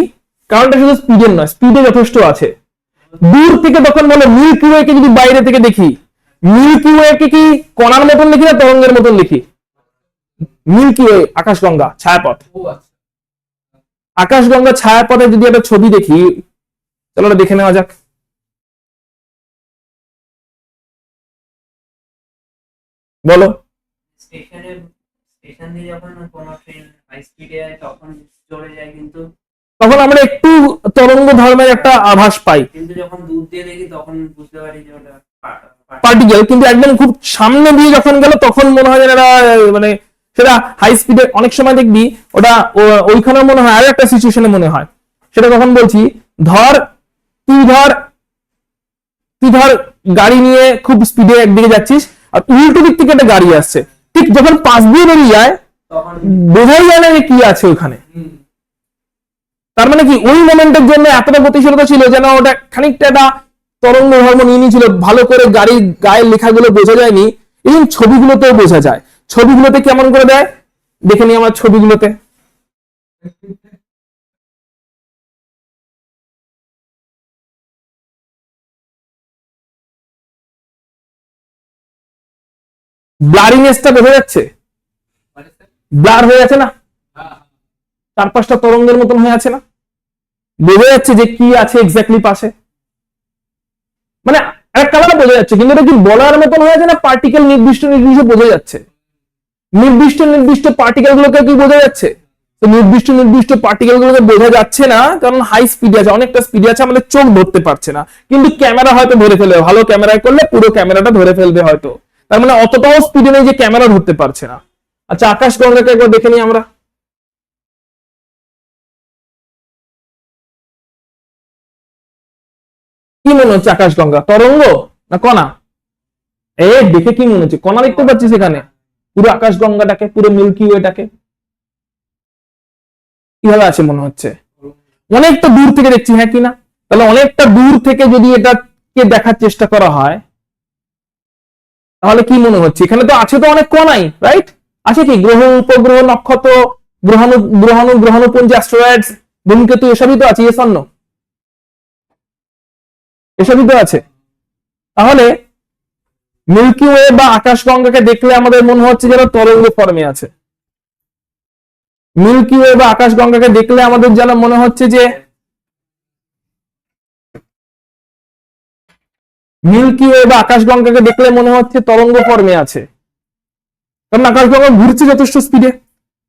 কারণটা শুধু স্পিডের নয়, স্পিডে যথেষ্ট আছে। দূর থেকে তখন বলে মিল্কি ওয়ে কে যদি বাইরে থেকে দেখি, মিল্কি ওয়ে কে কি কণার মতন দেখি না তরঙ্গের মতন দেখি? মিল্কি ওয়ে আকাশগঙ্গা ছায়াপথ, আকাশগঙ্গা ছায়াপথে যদি একটা ছবি দেখি, চলো দেখে নেওয়া যাক। বলো। স্টেশন দিয়ে যখন কোনো ট্রেন হাই স্পিডে যায় তখন চলে যায়, কিন্তু তখন আমরা একটু তরঙ্গ ধর্মের একটা আভাস পাই, কিন্তু যখন দূর দিয়ে দেখি তখন বুঝতে পারি যে ওটা পার্টিকেল। কিন্তু একদম খুব সামনে দিয়ে যখন গেল তখন মনে হয় যেন মানে সেটা হাই স্পিডে। অনেক সময় দেখবি ওটা ওইখানে মনে হয়, আরো একটা সিচুয়েশনে মনে হয়। সেটা কখন বলছি, তুই ধর গাড়ি নিয়ে খুব স্পিডে একদিকে যাচ্ছিস, আর উল্টো দিক থেকে একটা গাড়ি আসছে, ঠিক যখন পাশ দিয়ে বেরিয়ে যায় বোঝাই যায় না যে কি আছে ওখানে। তার মানে কি ওই মোমেন্টের জন্য এতটা গতিশীলতা ছিল যেন ওটা খানিকটা একটা তরঙ্গ ধর্ম নিয়ে নিয়েছিল। ভালো করে গাড়ির গায়ের লেখাগুলো বোঝা যায়নি, এবং ছবিগুলোতেও বোঝা যায়। ছবিগুলোতে কেমন করে দেয় দেখে নি আমার ছবিগুলোতে। ব্লারিনেসটা বোঝা যাচ্ছে, ব্লার হয়ে আছে না, চারপাশটা তরঙ্গের মতন হয়ে আছে না, বোঝা যাচ্ছে যে কি আছে এক্স্যাক্টলি পাশে। মানে একটা কালার বোঝা যাচ্ছে, কিন্তু এটা কি বলার মতন হয়ে আছে না পার্টিকেল নির্দিষ্ট বোঝা যাচ্ছে? নির্দিষ্ট পার্টিকেল গুলোকে কি বোঝা যাচ্ছে? তো নির্দিষ্ট পার্টিকেল গুলোকে বোঝা যাচ্ছে না, কারণ হাই স্পিডে আছে, অনেকটা স্পিডে আছে, আমাদের চোখ ধরতে পারছে না। কিন্তু ক্যামেরা হয়তো ধরে ফেলবে, ভালো ক্যামেরায় করলে পুরো ক্যামেরাটা ধরে ফেলবে হয়তো। তার মানে অতটাও স্পিডে নেই যে ক্যামেরা ধরতে পারছে না। আচ্ছা, আকাশগঙ্গাকে একবার দেখে নিই আমরা। কি মনে হচ্ছে আকাশগঙ্গা তরঙ্গ না কণা? দেখে কি মনে হচ্ছে? কণা দেখতে পাচ্ছি সেখানে, পুরো আকাশগঙ্গাটাকে, পুরো মিল্কি ওয়েটাকে। কিভাবে আছে মনে হচ্ছে? অনেকটা দূর থেকে দেখছি, হ্যাঁ কিনা? তাহলে অনেকটা দূর থেকে যদি এটাকে দেখার চেষ্টা করা হয় তাহলে কি মনে হচ্ছে? এখানে তো আছে তো অনেক কণাই, রাইট? আছে কি গ্রহ, উপগ্রহ, নক্ষত্র, গ্রহাণু গ্রহাণু গ্রহাণুপুঞ্জ, অ্যাস্ট্রয়েডস, ধূমকেতু, এসবই তো আছে, ইয়েস অর নো? এসবই তো আছে। তাহলে মিল্কি ওয়ে বা আকাশগঙ্গাকে দেখলে আমাদের মনে হচ্ছে যেন তরঙ্গ ফর্মে আছে। মিল্কি ওয়ে বা আকাশগঙ্গাকে দেখলে আমাদের যেন মনে হচ্ছে যে মিল্কি ওয়ে বা আকাশগঙ্গাকে দেখলে মনে হচ্ছে তরঙ্গ ফর্মে আছে, কারণ আকাশগঙ্গা ঘুরছে যথেষ্ট স্পিডে।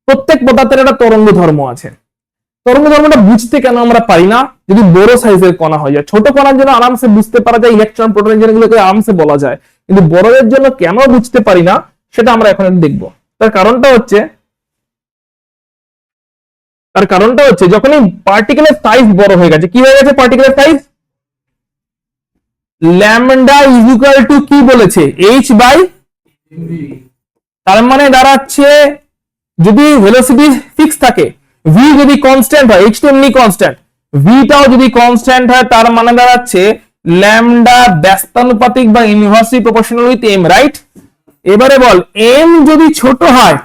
প্রত্যেক পদার্থের একটা তরঙ্গ ধর্ম আছে। তরঙ্গ ধর্মটা বুঝতে কেন আমরা পারি না? যদি বড় সাইজের কণা হয়ে যায়, ছোট কণার জন্য আরামসে বুঝতে পারা যায়, ইলেকট্রন প্রোটন যেগুলোকে আরামসে বলা যায়, কিন্তু বড়দের জন্য কেন বুঝতে পারি না সেটা আমরা এখন দেখব। তার কারণটা হচ্ছে যখনই পার্টিকেলের সাইজ বড় হয়ে গেছে, কি হয়ে গেছে পার্টিকেলের size? Lambda is equal to কি বলেছে? এইচ বাই, তার মানে দাঁড়াচ্ছে যদি ভেলোসিটি ফিক্স থাকে, ভি যদি কনস্ট্যান্ট হয়, এইচ তো এমনি কনস্ট্যান্ট, ভিটাও যদি কনস্ট্যান্ট হয়, তার মানে দাঁড়াচ্ছে ল্যামডা ব্যস্তানুপাতিক বা inversely proportional with m, right? এবারে বল এম যদি ছোট হয়,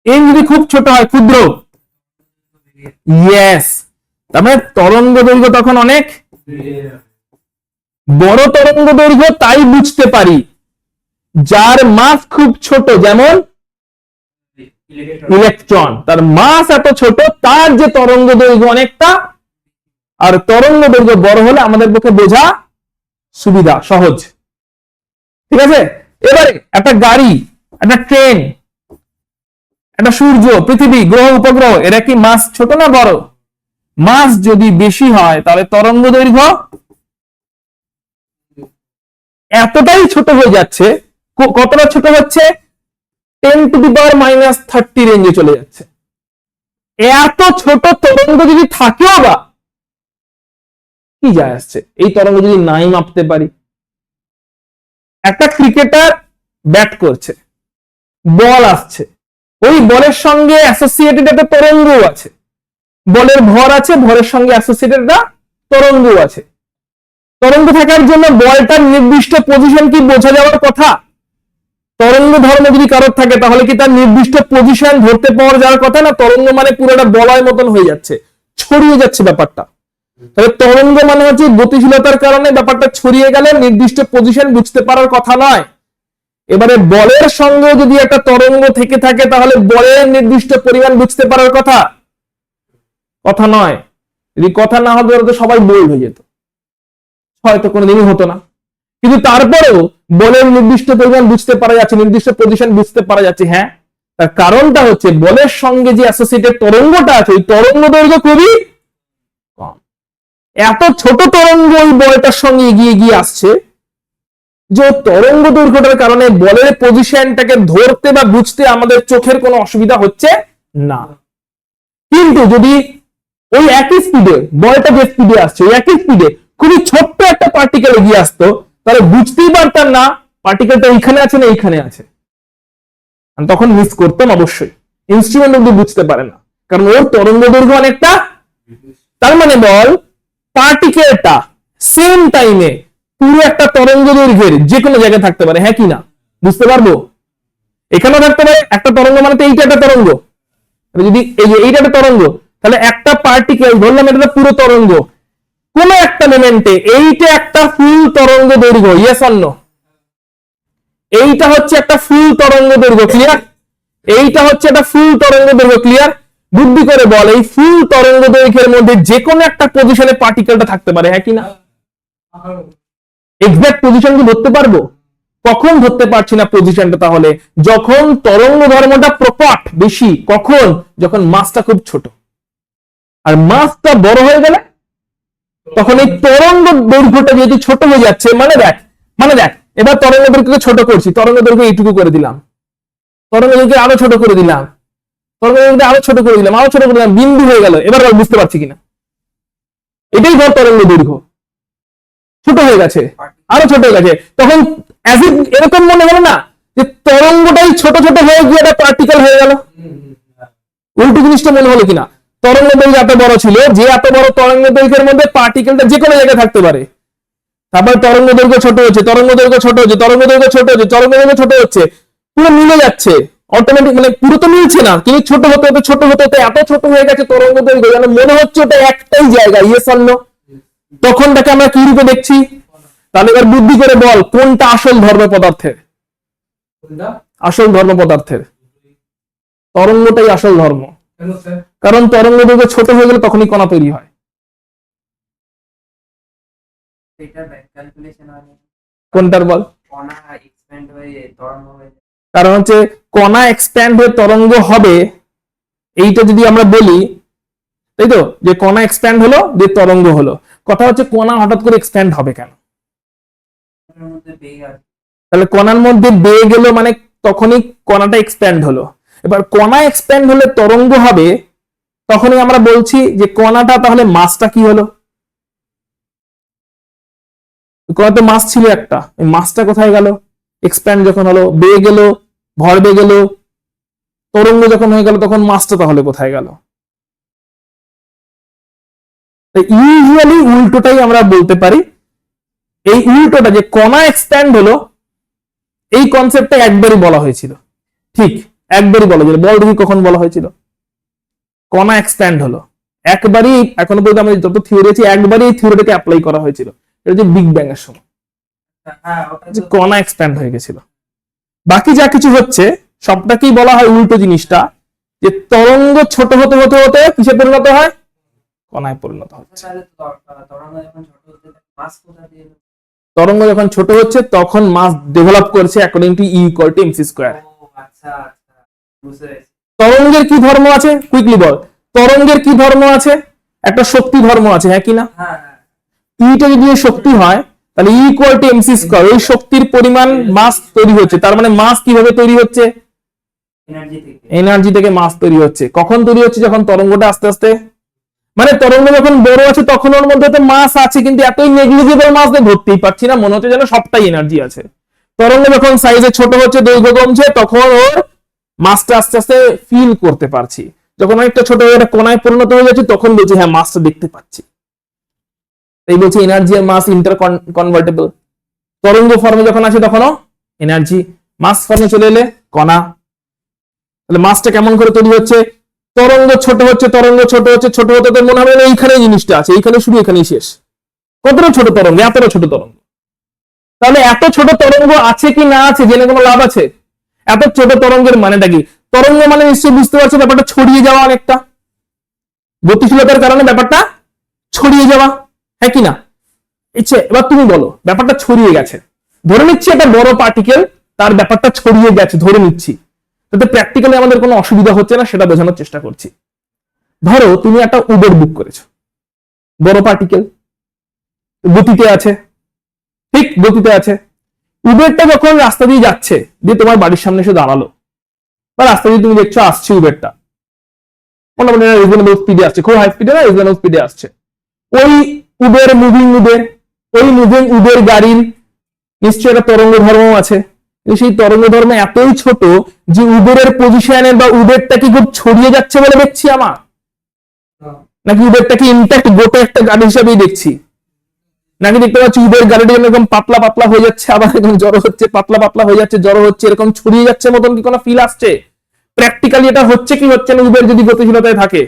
এম যদি খুব ছোট হয়, ক্ষুদ্র, ইয়েস, তার মানে তরঙ্গ দৈর্ঘ্য তখন অনেক বড়। তরঙ্গ দৈর্ঘ্য তাই বুঝতে পারি যার মাস খুব ছোট, যেমন ইলেকট্রন, তার মাস এত ছোট, তার যে তরঙ্গ দৈর্ঘ্য অনেকটা, আর তরঙ্গ দৈর্ঘ্য বড় হলে আমাদের পক্ষে বোঝা সুবিধা, সহজ। ঠিক আছে? এবারে একটা গাড়ি, একটা ট্রেন, একটা সূর্য, পৃথিবী, গ্রহ, উপগ্রহ, এরা কি মাস ছোট না বড়? মাস যদি বেশি হয় তাহলে তরঙ্গ দৈর্ঘ্য এতটাই ছোট হয়ে যাচ্ছে, কতটা ছোট হচ্ছে? 10⁻³ রেঞ্জে চলে যাচ্ছে। এত ছোট তরঙ্গ যদি থাকেও বা কি যায় আসছে, এই তরঙ্গ যদি নাই মাপতে পারি। একটা ক্রিকেটার ব্যাট করছে, বল আসছে, ওই বলের সঙ্গে অ্যাসোসিয়েটেড একটা তরঙ্গ আছে, বলের ভর আছে, ভরের সঙ্গে অ্যাসোসিয়েটেড একটা তরঙ্গ আছে। তরঙ্গ থাকার জন্য বলটার নির্দিষ্ট পজিশন কি বোঝা যাওয়ার কথা? তরঙ্গ ধর্ম যদি কারোর থাকে তাহলে কি তার নির্দিষ্ট পজিশন ধরতে পাওয়া যাওয়ার কথা না? তরঙ্গ মানে পুরোটা বলয় মতন হয়ে যাচ্ছে, ছড়িয়ে যাচ্ছে ব্যাপারটা। তাহলে তরঙ্গ মানে হচ্ছে গতিশীলতার কারণে ব্যাপারটা ছড়িয়ে গেলে নির্দিষ্ট পজিশন বুঝতে পারার কথা নয়। এবারে বলের সঙ্গে যদি একটা তরঙ্গ থেকে থাকে তাহলে বলের নির্দিষ্ট পরিমাণ বুঝতে পারার কথা নয়। যদি কথা না হতো তো সবাই বোল্ড হয়ে যেত, হয়তো কোনোদিনই হতো না। কিন্তু তারপরেও বলের নির্দিষ্ট পরিমাণ বুঝতে পারা যাচ্ছে, নির্দিষ্ট পজিশন বুঝতে পারা যাচ্ছে। হ্যাঁ, তার কারণটা হচ্ছে বলের সঙ্গে যে অ্যাসোসিয়েটেড তরঙ্গটা আছে, ওই তরঙ্গ দৈর্ঘ্য খুবই কম। এত ছোট তরঙ্গ ওই বলটার সঙ্গে এগিয়ে গিয়ে আসছে যে তরঙ্গ দৈর্ঘ্যটার কারণে বলের পজিশনটাকে ধরতে বা বুঝতে আমাদের চোখের কোনো অসুবিধা হচ্ছে না। কিন্তু যদি ওই একই স্পিডে বলটা যে স্পিডে আসছে, ওই একই স্পিডে খুবই ছোট্ট একটা পার্টিকেল এগিয়ে আসতো, তাহলে বুঝতেই পারতাম না পার্টিকেলটা এইখানে আছে না এইখানে আছে। তখন মিস করতাম অবশ্যই, ইনস্ট্রুমেন্ট অব্দি বুঝতে পারে না, কারণ ওর তরঙ্গ দৈর্ঘ্য অনেকটা। তার মানে বল পার্টিকেলটা সেম টাইমে পুরো একটা তরঙ্গ দৈর্ঘ্যের যে কোনো জায়গায় থাকতে পারে, হ্যাঁ কি না? বুঝতে পারবো? এখানেও থাকতে পারে। একটা তরঙ্গ মানে তো এইটা একটা তরঙ্গ, যদি এইটা একটা তরঙ্গ, তাহলে একটা পার্টিকেল ধরলাম এটা পুরো তরঙ্গ, কোন একটা মোমেন্টে এইটা একটা ফুল তরঙ্গ দৈর্ঘ্য, ইয়েস অর নো? এইটা হচ্ছে একটা ফুল তরঙ্গ দৈর্ঘ্য, ক্লিয়ার? এইটা হচ্ছে একটা ফুল তরঙ্গ দৈর্ঘ্য, ক্লিয়ার? বুদ্ধি করে বল এই ফুল তরঙ্গ দৈর্ঘ্যের মধ্যে যে কোনো একটা পজিশনে পার্টিকেলটা থাকতে পারে, হ্যাঁ কি না? এক্সাক্ট পজিশন কি ধরতে পারবো? কখন ধরতে পারছি না পজিশনটা? তাহলে যখন তরঙ্গ ধর্মটা প্রকট বেশি, কখন? যখন মাসটা খুব ছোট। আর মাসটা বড় হয়ে গেলে তখন এই তরঙ্গ দৈর্ঘ্যটা যেহেতু ছোট হয়ে যাচ্ছে, মানে দেখ এবার তরঙ্গ দৈর্ঘ্যকে ছোট করছি, তরঙ্গ দৈর্ঘ্য এইটুকু করে দিলাম, তরঙ্গ দৈর্ঘ্য আরো ছোট করে দিলাম, তরঙ্গ দৈর্ঘ্য আরো ছোট করে দিলাম, বিন্দু হয়ে গেল। এবার বুঝতে পারছি কিনা? এটাই ধর তরঙ্গ দৈর্ঘ্য ছোট হয়ে গেছে, আরো ছোট হয়ে গেছে। তখন এরকম মনে হলো না যে তরঙ্গটাই ছোট ছোট হয়ে গিয়ে একটা পার্টিকেল হয়ে গেল? উল্টো জিনিসটা মনে হলো কিনা, তরঙ্গ দৈর্ঘ্য এত বড় ছিল যে এত বড় তরঙ্গ দৈর্ঘ্যের মধ্যে পার্টিকেলটা যে কোনো জায়গায় থাকতে পারে, তারপর তরঙ্গ দৈর্ঘ্য ছোট হচ্ছে, তরঙ্গ দৈর্ঘ্য ছোট হচ্ছে, তরঙ্গ দৈর্ঘ্য ছোট হচ্ছে, তরঙ্গ দৈর্ঘ্য ছোট হচ্ছে, পুরো মিলে যাচ্ছে অটোমেটিক, মানে পুরো তো মিলছে না, কিন্তু ছোট হতে হতে ছোট হতে হতে এত ছোট হয়ে গেছে তরঙ্গ দৈর্ঘ্য যেন মনে হচ্ছে ওটা একটাই জায়গা, ইয়েস অর নো? তখন তাকে আমরা কি রূপে দেখছি? তাহলে এবার বুদ্ধি করে বল কোনটা আসল ধর্ম পদার্থের? কোনটা? আসল ধর্ম পদার্থের তরঙ্গটাই আসল ধর্ম, কেন স্যার? কারণ তরঙ্গ দৈর্ঘ্য ছোট হয়ে গেলে তখনই কণা তৈরি হয়। এটা ব্যাক ক্যালকুলেশন হয় না। কোনটার বল? কণা এক্সপ্যান্ড হয়ে তরঙ্গ হয়ে যায়। কারণ হচ্ছে কণা এক্সপ্যান্ড হয়ে তরঙ্গ হবে, এইটা যদি আমরা বলি, তাই তো, যে কণা এক্সপ্যান্ড হলো দিয়ে তরঙ্গ হলো, কথা হচ্ছে কণা হঠাৎ করে এক্সপ্যান্ড হবে কেন? এর মধ্যে বেগ আছে। তাহলে কণার মধ্যে বেগ গেল মানে তখনই কণাটা এক্সপ্যান্ড হলো। এবার কণা এক্সপ্যান্ড হলে তরঙ্গ হবে, তখনই আমরা বলছি যে কণাটা তাহলে মাসটা কি হলো? কণাতে মাস ছিল একটা, এই মাসটা কোথায় গেল? এক্সপ্যান্ড যখন হলো, বেগ গেল, ভর বেগ গেল, তরঙ্গ যখন হয়ে গেল তখন মাসটা তাহলে কোথায় গেল? ইউজুয়ালি উল্টোটাই আমরা বলতে পারি। এই উল্টোটা যে কণা এক্সপ্যান্ড হলো, এই কনসেপ্টটা একবারই বলা হয়েছিল, ঠিক একবারই বলা হয়েছিল। বল দেখি কখন বলা হয়েছিল কণা এক্সপ্যান্ড হলো? একবারই, এখনো পর্যন্ত আমাদের যত থিওরি আছে একবারই এই থিওরিটাকে অ্যাপ্লাই করা হয়েছিল, এটা যে বিগ ব্যাং এর সময় হ্যাঁ, ওটা যে তো কণা এক্সপ্যান্ড হয়ে গেছিল। বাকি যা কিছু হচ্ছে সবটাকেই বলা হয় উল্টো জিনিসটা, যে তরঙ্গ ছোট হতে হতে হতে কিসে পরিণত হয়? কণায় পরিণত হচ্ছে। তাহলে তরঙ্গ যখন ছোট হচ্ছে মাস কোথা দিয়ে এলো? তরঙ্গ যখন ছোট হচ্ছে তখন মাস ডেভেলপ করছে according to E equal to mc square. ও আচ্ছা আচ্ছা, বুঝতে পেরেছি। তরঙ্গের কি ধর্ম আছে কুইকলি বল? তরঙ্গের কি ধর্ম আছে? একটা শক্তি ধর্ম আছে, হ্যাঁ কি না? হ্যাঁ হ্যাঁ, ইটা যদি শক্তি হয় তাহলে ই ইকুয়াল টু এমসি স্কয়ার, ওই শক্তির পরিমাণ মাস তৈরি হচ্ছে, তার মানে মাস কিভাবে তৈরি হচ্ছে? এনার্জি থেকে। এনার্জি থেকে মাস তৈরি হচ্ছে। কখন তৈরি হচ্ছে? যখন তরঙ্গটা আস্তে আস্তে, মানে তরঙ্গ যখন বড় আছে তখন ওর মধ্যে তো মাস আছে, কিন্তু এতই নেগলিজেবল মাস যে ধরতেই পারছি না, মনে হচ্ছে যেন সবটাই এনার্জি আছে। তরঙ্গ যখন সাইজে ছোট হচ্ছে, দৈর্ঘ্য কমছে, তখন ওর মাসটা আস্তে আস্তে ফিল করতে পারছি। যখন অনেকটা ছোট হয়ে একটা কণায় পরিণত হয়ে যাচ্ছে তখন বলছি হ্যাঁ মাসটা দেখতে পাচ্ছি। এই বলছি এনার্জি আর মাস ইন্টার কনভার্টেবল। তরঙ্গ ফর্মে যখন আছে তখনও এনার্জি, মাস ফর্মে চলে এলে কণা। তাহলে মাসটা কেমন করে তৈরি হচ্ছে? তরঙ্গ ছোট হচ্ছে, তরঙ্গ ছোট হচ্ছে, ছোট হতে তো মনে হবে এইখানে জিনিসটা আছে, এইখানে শুরু এখানেই শেষ। কতটা ছোট তরঙ্গ? এতটা ছোট তরঙ্গ। তাহলে এত ছোট তরঙ্গ আছে কি না আছে জেনে কোনো লাভ আছে? এত ছোট তরঙ্গের মানেটা কি? তরঙ্গ মানে নিশ্চয়ই বুঝতে পারছো ব্যাপারটা ছড়িয়ে যাওয়া, অনেকটা গতিশীলতার কারণে ব্যাপারটা ছড়িয়ে যাওয়া, হ্যাঁ কি না? ইচ্ছে এবার তুমি বলো ব্যাপারটা ছড়িয়ে গেছে, ধরে নিচ্ছি একটা বড় পার্টিকেল, তার ব্যাপারটা ছড়িয়ে গেছে ধরে নিচ্ছি, তাতে প্র্যাকটিক্যালি আমাদের কোনো অসুবিধা হচ্ছে না সেটা বোঝানোর চেষ্টা করছি। ধরো তুমি একটা উবের বুক করেছো, বড় পার্টিকেল, গতিতে আছে, ঠিক গতিতে আছে। উবেরটা যখন রাস্তা দিয়ে যাচ্ছে, দিয়ে তোমার বাড়ির সামনে এসে দাঁড়ালো, বা রাস্তা দিয়ে তুমি দেখছো আসছে উবেরটা, মোটামুটি রিজনেবল স্পিডে আসছে, খুব হাই স্পিডে না, রিজনেবল স্পিডে আসছে। ওই উবের মুভিং উবের, ওই মুভিং উবের গাড়ির নিশ্চয়ই একটা তরঙ্গ ধর্ম আছে, কিন্তু সেই তরঙ্গ ধর্ম এতই ছোট যে উবেরের পজিশনের বা উবেরটা কি খুব ছড়িয়ে যাচ্ছে বলে দেখছি আমার, নাকি উবেরটাকে ইনট্যাক্ট গোটা একটা গাড়ি হিসাবেই দেখছি, নাকি দেখতে পাচ্ছি উবের গাড়িটা এরকম পাতলা পাতলা হয়ে যাচ্ছে, আবার এরকম জড়ো হচ্ছে, পাতলা পাতলা হয়ে যাচ্ছে, জড়ো হচ্ছে, এরকম ছড়িয়ে যাচ্ছে মতন কি কোনো ফিল আসছে? প্র্যাকটিক্যালি এটা হচ্ছে কি হচ্ছে না? উবের যদি গতিশীলতায় থাকে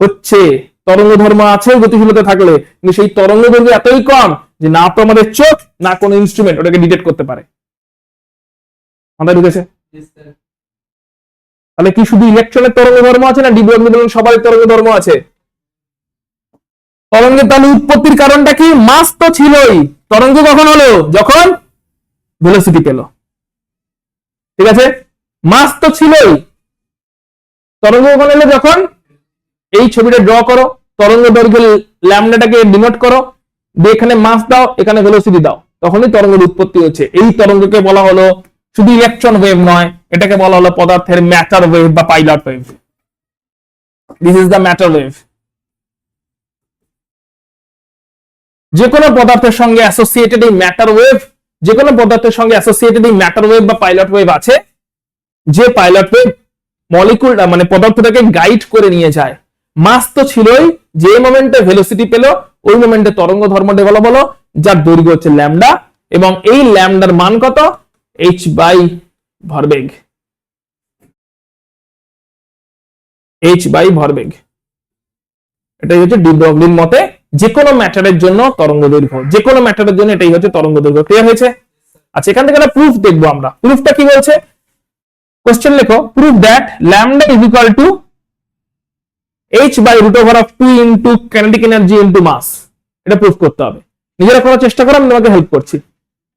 হচ্ছে, তরঙ্গ ধর্ম আছে গতিশীলতা থাকলে, কিন্তু সেই তরঙ্গ দৈর্ঘ্য এতই কম যে না তো আমাদের চোখ না কোনো ইনস্ট্রুমেন্ট ওটাকে ডিটেক্ট করতে পারে। মাথায় ঢুকেছে? তাহলে কি শুধু ইলেকট্রনের তরঙ্গ ধর্ম আছে না ডিব্রগলি সবারই তরঙ্গ ধর্ম আছে? তরঙ্গের তাহলে উৎপত্তির কারণটা কি? মাস তো ছিলই, তরঙ্গ কখন হলো? যখন ভেলোসিটি পেল, ঠিক আছে? মাস তো ছিলই, তরঙ্গ কখন এলো? যখন, এই ছবিটা ড্র করো, তরঙ্গ দৈর্ঘ্য ল্যামডাটাকে ডিনোট করো, দিয়ে এখানে মাস দাও, এখানে ভেলোসিটি দাও, তখনই তরঙ্গের উৎপত্তি হচ্ছে। এই তরঙ্গকে বলা হলো শুধু ইলেকট্রন ওয়েভ নয়, এটাকে বলা হলো পদার্থের ম্যাটার ওয়েভ বা pilot wave. This is the matter wave. যে কোনো পদার্থের সঙ্গে অ্যাসোসিয়েটেড এই ম্যাটার ওয়েভ, যে কোনো পদার্থের সঙ্গে অ্যাসোসিয়েটেড এই ম্যাটার ওয়েভ বা পাইলট ওয়েভ আছে, যে পাইলট ওয়েভ মলিকুল মানে পদার্থটাকে গাইড করে নিয়ে যায়। মাস তো ছিলই, যে মোমেন্টে ভেলোসিটি পেল ওই মোমেন্টে তরঙ্গ ধর্ম ডেভেলপ হলো, যার দৈর্ঘ্য হচ্ছে ল্যামডা, এবং এই ল্যামডার মান কত? h বাই ভরবেগ, h বাই ভরবেগ। এটাই হচ্ছে ডি ব্রগলির মতে যে কোনো ম্যাটারের জন্য তরঙ্গ দৈর্ঘ্য, যে কোনো ম্যাটারের জন্য এটাই হচ্ছে তরঙ্গ দৈর্ঘ্য। ক্লিয়ার হয়েছে? আচ্ছা, এখান থেকে একটা প্রুফ দেখবো আমরা। প্রুফটা কি বলছে? কোশ্চেন লেখো, proof that lambda is equal to h by root over of 2 into kinetic energy into mass. এটা প্রুফ করতে হবে, নিজেরা করার চেষ্টা করো, আমি তোমাকে হেল্প করছি।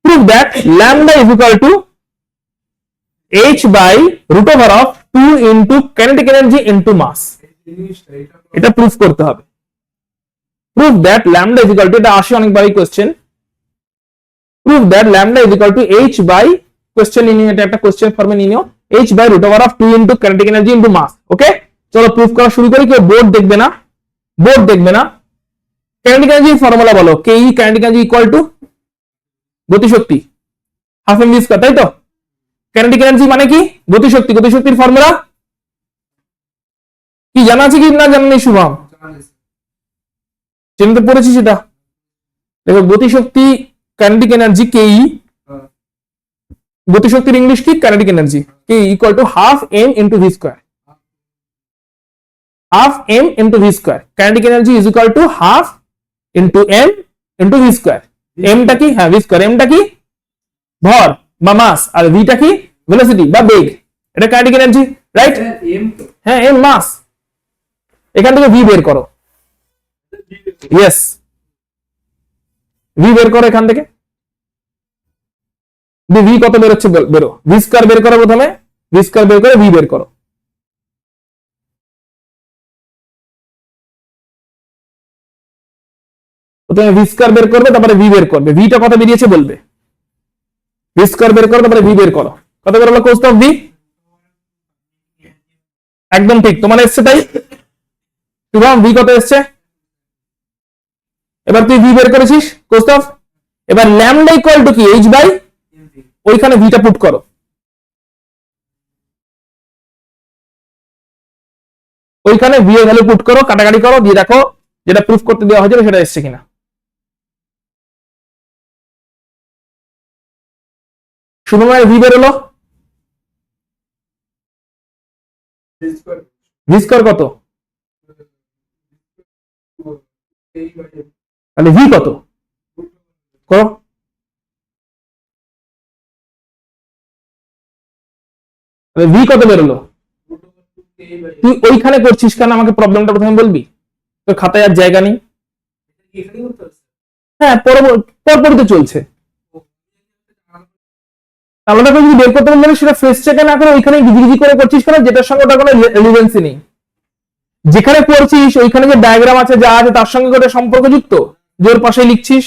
Proof that lambda is equal to h by root over of 2 into kinetic energy into mass. এটা প্রুফ করতে হবে। Proof that lambda is equal to, এটা আসে অনেকবারই question, proof that lambda is equal to h by, question নিয়ে এটা একটা question ফর্মে নিয়ে নিও, h by root over of 2 into kinetic energy into mass. Okay, চলো প্রুফ করা শুরু করি। কেউ বোর্ড দেখবে না, বোর্ড দেখবে না। কাইনেটিক এনার্জি ফর্মুলা বলো, কে ই কাইনেটিক এনার্জি ইকুয়াল টু গতিশক্তি হাফ এম ভি স্কয়ার, তাই তো? কাইনেটিক এনার্জি মানে কি? গতিশক্তি। গতিশক্তির ফর্মুলা কি জানা আছে কি না জানা নেই শুভম? চিনতে পড়েছি সেটা? দেখো, গতিশক্তি কাইনেটিক এনার্জি কে ই, গতিশক্তির ইংলিশ কি? Kinetic energy. K equal to half m into v square, half m into v square. Kinetic energy is equal to half into m into v square. এমটা কি? হ্যাঁ, V square. এমটা কি? ভর বা মাস, আর ভিটা কি? ভেলোসিটি বা বেগ। এটা কাইনেটিক এনার্জি, রাইট? হ্যাঁ, এম মাস। এখান থেকে ভি বের করো। ইয়েস, ভি বের করো এখান থেকে। ভি কত বেরোচ্ছে বেরো, ভি স্কয়ার বের করো প্রথমে, ভি স্কয়ার বের করে ভি বের করো। প্রথমে ভি স্কয়ার বের করবে, তারপরে ভি বের করবে। ভিটা কত বেরিয়েছে বলবে। ভি স্কয়ার বের করো, তারপরে ভি বের করো। কত বের হলো কোস্ট অফ ভি? একদম ঠিক, তোমার এসছে তাই। শুভম, ভি কত এসছে? এবার তুই ভি বের করেছিস কোস্ট অফ। এবার ল্যামডা ইকুয়াল টু কি? h বাই, ওইখানে ভিটা পুট করো। ওইখানে ভি এর ভ্যালু পুট করো, কাটাকাটি করো, দিয়ে দেখো যেটা প্রুফ করতে দেওয়া হয়েছিল সেটা এসছে কিনা। শুভমের ভি বের হলো, ভি স্কয়ার কত? তাহলে ভি কত করো? ভি কত বেরোলো? তুই ওইখানে করছিস কেন? আমাকে প্রবলেমটা প্রথমে বলবি। তোর খাতায় আর জায়গা নেই। হ্যাঁ, পরপরই তো চলছে। আলাদা করে যদি বের করতে বললে সেটা ফেস চেকে না করে ওইখানে গিজি করে করছিস কেন, যেটার সঙ্গে ওটা কোনো রিলেভেন্সি নেই। যেখানে করছিস ওইখানে যে ডায়াগ্রাম আছে যা আছে তার সঙ্গে ওটা সম্পর্কযুক্ত, জোর পাশে লিখছিস,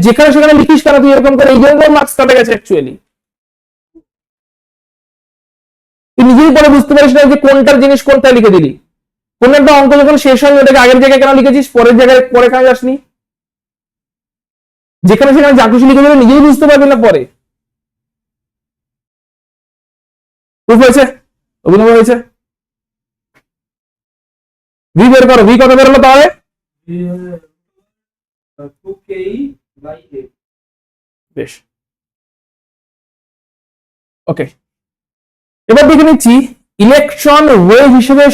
যেখানে সেখানে লিখিস কেন তুই এরকম করে? এই জন্য মার্কস কাটা গেছে অ্যাকচুয়ালি। তুই নিজেই পরে বুঝতে পারিস না যে কোনটার জিনিস কোনটা লিখে দিলি। কোন একটা অঙ্ক যখন শেষ হয় ওটাকে আগের জায়গায় কেন লিখেছিস, পরের জায়গায় পরে কেন যাসনি? যেখানে সেখানে যা খুশি লিখে দিলে নিজেই বুঝতে পারবি না পরে। প্রুফ হয়েছে? অভিনব হয়েছে? ভি বের করো। ভি কত বেরোলো তাহলে? বেশ, ওকে। এবার দেখে নিচ্ছি ইলেকট্রন ওয়েভ হিসেবে।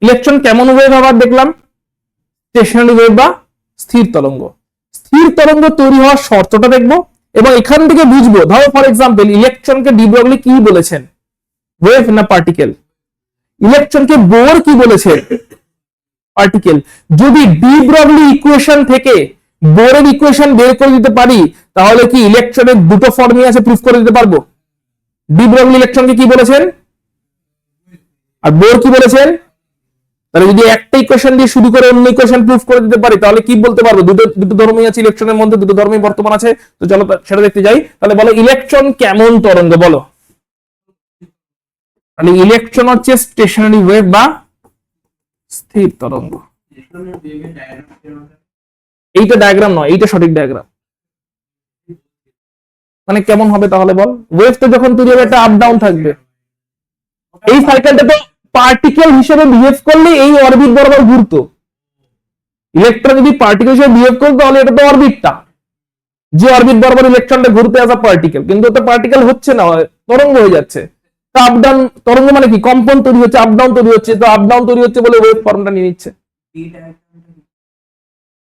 ইলেকট্রন কেমন ওয়েভ আবার দেখলাম? স্টেশনারি ওয়েভ বা স্থির তরঙ্গ। স্থির তরঙ্গ তৈরি হওয়ার শর্তটা দেখবো এবং এখান থেকে বুঝবো। ধরো ফর এক্সাম্পল, ইলেকট্রনকে ডি ব্রগলি কি বলেছেন? ওয়েভ না পার্টিকেল? ইলেকট্রনকে বোর কি বলেছে? পার্টিকেল। যদি ডি ব্রগলি ইকুয়েশন থেকে বোরের ইকুয়েশন বের করে দিতে পারি তাহলে কি ইলেকট্রনের দুটো ফর্মই আছে, প্রুফ করে দিতে পারবো। ডি ব্রগলি ইলেকট্রনকে কি বলেছেন আর বোর কি বলেছেন। তাহলে যদি একটা ইকুয়েশন দিয়ে শুরু করে অন্য ইকুয়েশন প্রুফ করে দিতে পারি তাহলে কি বলতে পারবো? দুটো ধর্মই আছে ইলেকট্রনের মধ্যে, দুটো ধর্মই বর্তমান আছে। তো চলো সেটা দেখতে যাই। তাহলে বলো ইলেকট্রন কেমন তরঙ্গ বলো। তাহলে ইলেকট্রন হচ্ছে স্টেশনারি ওয়েভ বা স্থির তরঙ্গ। এইটা ডায়াগ্রাম নয়, এইটা সঠিক ডায়াগ্রাম। মানে কেমন হবে তাহলে বল? ওয়েভ তো যখন তৈরি হবে একটা আপ ডাউন থাকবে। এই সার্কেলটা তো পার্টিকেল হিসেবে বিহেভ করলে এই অরবিট বরাবর ঘুরতো। ইলেকট্রন যদি পার্টিকেল হিসেবে বিহেভ করতো তাহলে এটা তো অরবিটটা, যে অরবিট বরাবর ইলেকট্রনটা ঘুরতে আসা পার্টিকেল, কিন্তু এটা পার্টিকেল হচ্ছে না, তরঙ্গ হয়ে যাচ্ছে। তো আপ ডাউন তরঙ্গ মানে কি, কম্পন তৈরি হচ্ছে, আপ ডাউন তৈরি হচ্ছে, তো আপ ডাউন তৈরি হচ্ছে বলে ওয়েভ ফর্মটা নিয়ে নিচ্ছে।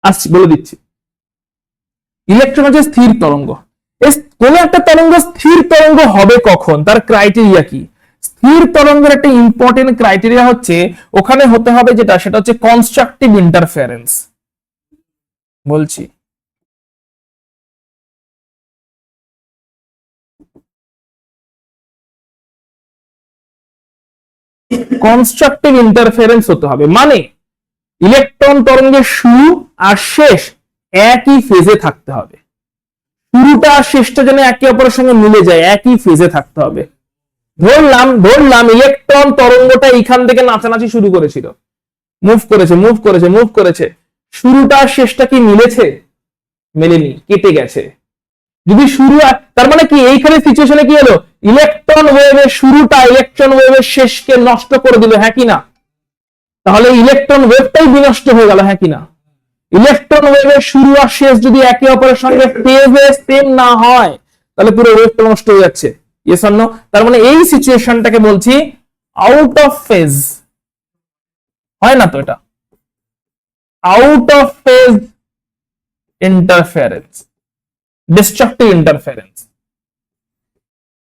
আসছি, বলে দিচ্ছি। ইলেকট্রন হচ্ছে স্থির তরঙ্গ। কোন একটা তরঙ্গ স্থির তরঙ্গ হবে কখন, তার ক্রাইটেরিয়া কি? স্থির তরঙ্গের একটা ইম্পর্টেন্ট ক্রাইটেরিয়া হচ্ছে ওখানে হতে হবে যেটা, সেটা হচ্ছে কনস্ট্রাকটিভ ইন্টারফারেন্স। বলছি, কনস্ট্রাকটিভ ইন্টারফারেন্স হতে হবে, মানে ইলেকট্রন তরঙ্গের শুরু আর শেষ একই ফেজে থাকতে হবে। শুরুটা আর শেষটা যেন একে অপরের সঙ্গে মিলে যায়, একই ফেজে থাকতে হবে। ধরলাম ইলেকট্রন তরঙ্গটা এইখান থেকে নাচানাচি শুরু করেছিল, মুভ করেছে, শুরুটা আর শেষটা কি মিলেছে? মেলেনি, কেটে গেছে। যদি শুরু, তার মানে কি এইখানে সিচুয়েশনে কি হলো, ইলেকট্রন ওয়েভের শুরুটা ইলেকট্রন ওয়েভের শেষকে নষ্ট করে দিল, হ্যাঁ কি না? তাহলে ইলেকট্রন ওয়েভটাই বিনষ্ট হয়ে গেল, হ্যাঁ কি না? ইলেকট্রন ওয়েভের শুরু আর শেষ যদি একে অপরের সঙ্গে ফেজে সেম না হয় তাহলে পুরো ওয়েভটা নষ্ট হয়ে যাচ্ছে। Yes or no? তার মানে এই সিচুয়েশনটাকে বলছি আউট অফ ফেজ। হয় না তো এটা, out of phase interference, destructive interference.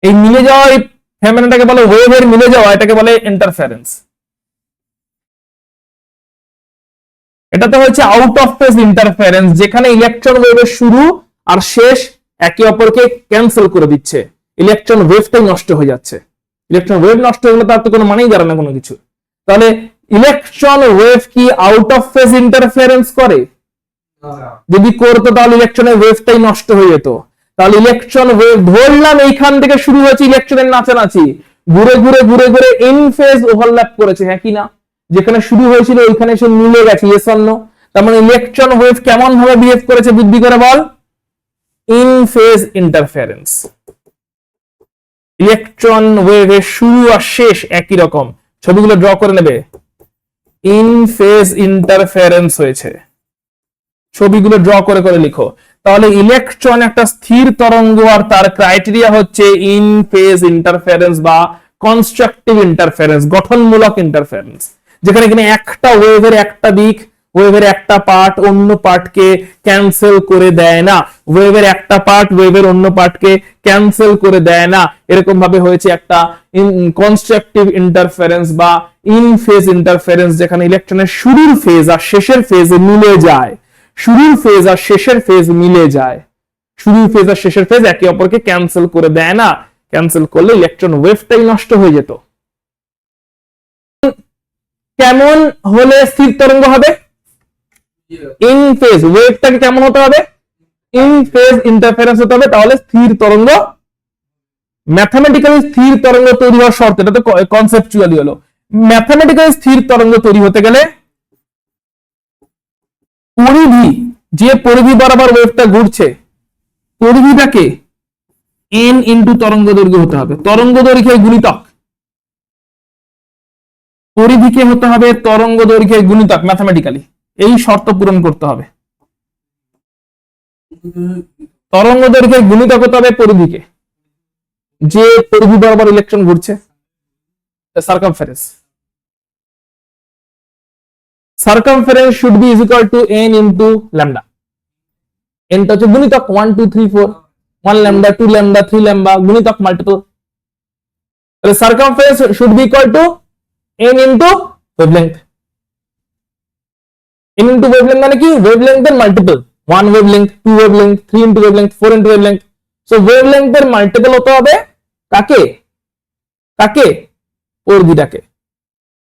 এই মিলে যাওয়া, এই ফেনোমেননটাকে বলে ওয়েভের মিলে যাওয়া, এটাকে বলে ইন্টারফারেন্স। এটাতে হচ্ছে আউট অফ ফেজ ইন্টারফারেন্স, যেখানে ইলেকট্রন ওয়েভের শুরু আর শেষ একে অপরকে ক্যান্সেল করে দিচ্ছে, ইলেকট্রন ওয়েভটাই নষ্ট হয়ে যাচ্ছে। ইলেকট্রন ওয়েভ নষ্ট হয়ে গেলে তার তো কোনো মানেই দাঁড়ায় না কোনো কিছু। তাহলে ইলেকট্রন ওয়েভ কি আউট অফ ফেজ ইন্টারফারেন্স করে? যদি করতো তাহলে ইলেকট্রনের ওয়েভটাই নষ্ট হয়ে যেত। তাহলে ইলেকট্রন ওয়েভ, ধরলাম এইখান থেকে শুরু হয়েছে ইলেকট্রনের নাচানাচি, ঘুরে ঘুরে ইন ফেজ ওভারল্যাপ করেছে, হ্যাঁ কি না? যেখানে শুরু হয়েছিল ওইখানে এসে মিলে গেছে, ইয়েস অর নো? তার মানে ইলেকট্রন ওয়েভ কেমন ভাবে বিহেভ করেছে, বুদ্ধি করে বল। In phase interference. ইলেকট্রন ওয়েভের শুরু আর শেষ একই রকম, ছবিগুলো ড্র করে নেবে। ইন ফেজ ইন্টারফারেন্স হয়েছে, ছবিগুলো ড্র করে লিখো। তাহলে ইলেকট্রন একটা স্থির তরঙ্গ আর তার ক্রাইটেরিয়া হচ্ছে ইন ফেজ ইন্টারফারেন্স বা কনস্ট্রাকটিভ ইন্টারফারেন্স, গঠনমূলক ইন্টারফারেন্স, যেখানে কিনা একটা ওয়েভের একটা দিক, ওয়েভের একটা পার্ট অন্য পার্টকে ক্যান্সেল করে দেয় না, ওয়েভের একটা পার্ট ওয়েভের অন্য পার্টকে ক্যান্সেল করে দেয় না। এরকম ভাবে হয়েছে একটা কনস্ট্রাকটিভ ইন্টারফারেন্স বা ইন ফেজ ইন্টারফারেন্স, যেখানে ইলেকট্রনের শুরুর ফেজ আর শেষের ফেজ মিলে যায়, শুরুর ফেজ আর শেষের ফেজ মিলে যায়, শুরুর ফেজ আর শেষের ফেজ একে অপরকে ক্যান্সেল করে দেয় না, ক্যান্সেল করলে ইলেকট্রন ওয়েভটাই নষ্ট হয়ে যেত। কেমন হলে স্থির তরঙ্গ হবে? ইন ফেজ, ওয়েভটাকে কেমন হতে হবে? ইন ফেজ ইন্টারফারেন্স হতে হবে, তাহলে স্থির তরঙ্গ। ম্যাথমেটিক্যালি স্থির তরঙ্গ তৈরি হওয়ার শর্ত, এটা তো কনসেপচুয়ালি হলো। ম্যাথমেটিক্যালি স্থির তরঙ্গ তৈরি হতে গেলে পরিধি, যে পরিধি বরাবর ওয়েভটা ঘুরছে, পরিধিটাকে n ইনটু তরঙ্গ দৈর্ঘ্য হতে হবে। তরঙ্গ দৈর্ঘ্যের গুণিতক, পরিধিকে হতে হবে তরঙ্গ দৈর্ঘ্যের গুণিতক ম্যাথমেটিক্যালি, এই শর্ত পূরণ করতে হবে। তরঙ্গ দৈর্ঘ্যের গুণিতক হতে হবে পরিধিকে, যে পরিধি বরাবর ইলেকট্রন ঘুরছে, circumference. Circumference should be is equal to n into lambda. n টা হচ্ছে গুণিতক 1 2 3 4, 1 lambda 2 lambda 3 lambda, গুণিতক মাল্টিপল। তাহলে circumference should be equal to n into wavelength। n into wavelength মানে কি? wavelength এর multiple, 1 wavelength 2 wavelength 3 into wavelength 4 into wavelength। So wavelength এর multiple হতে হবে কাকে? কাকে? পরিধিটাকে।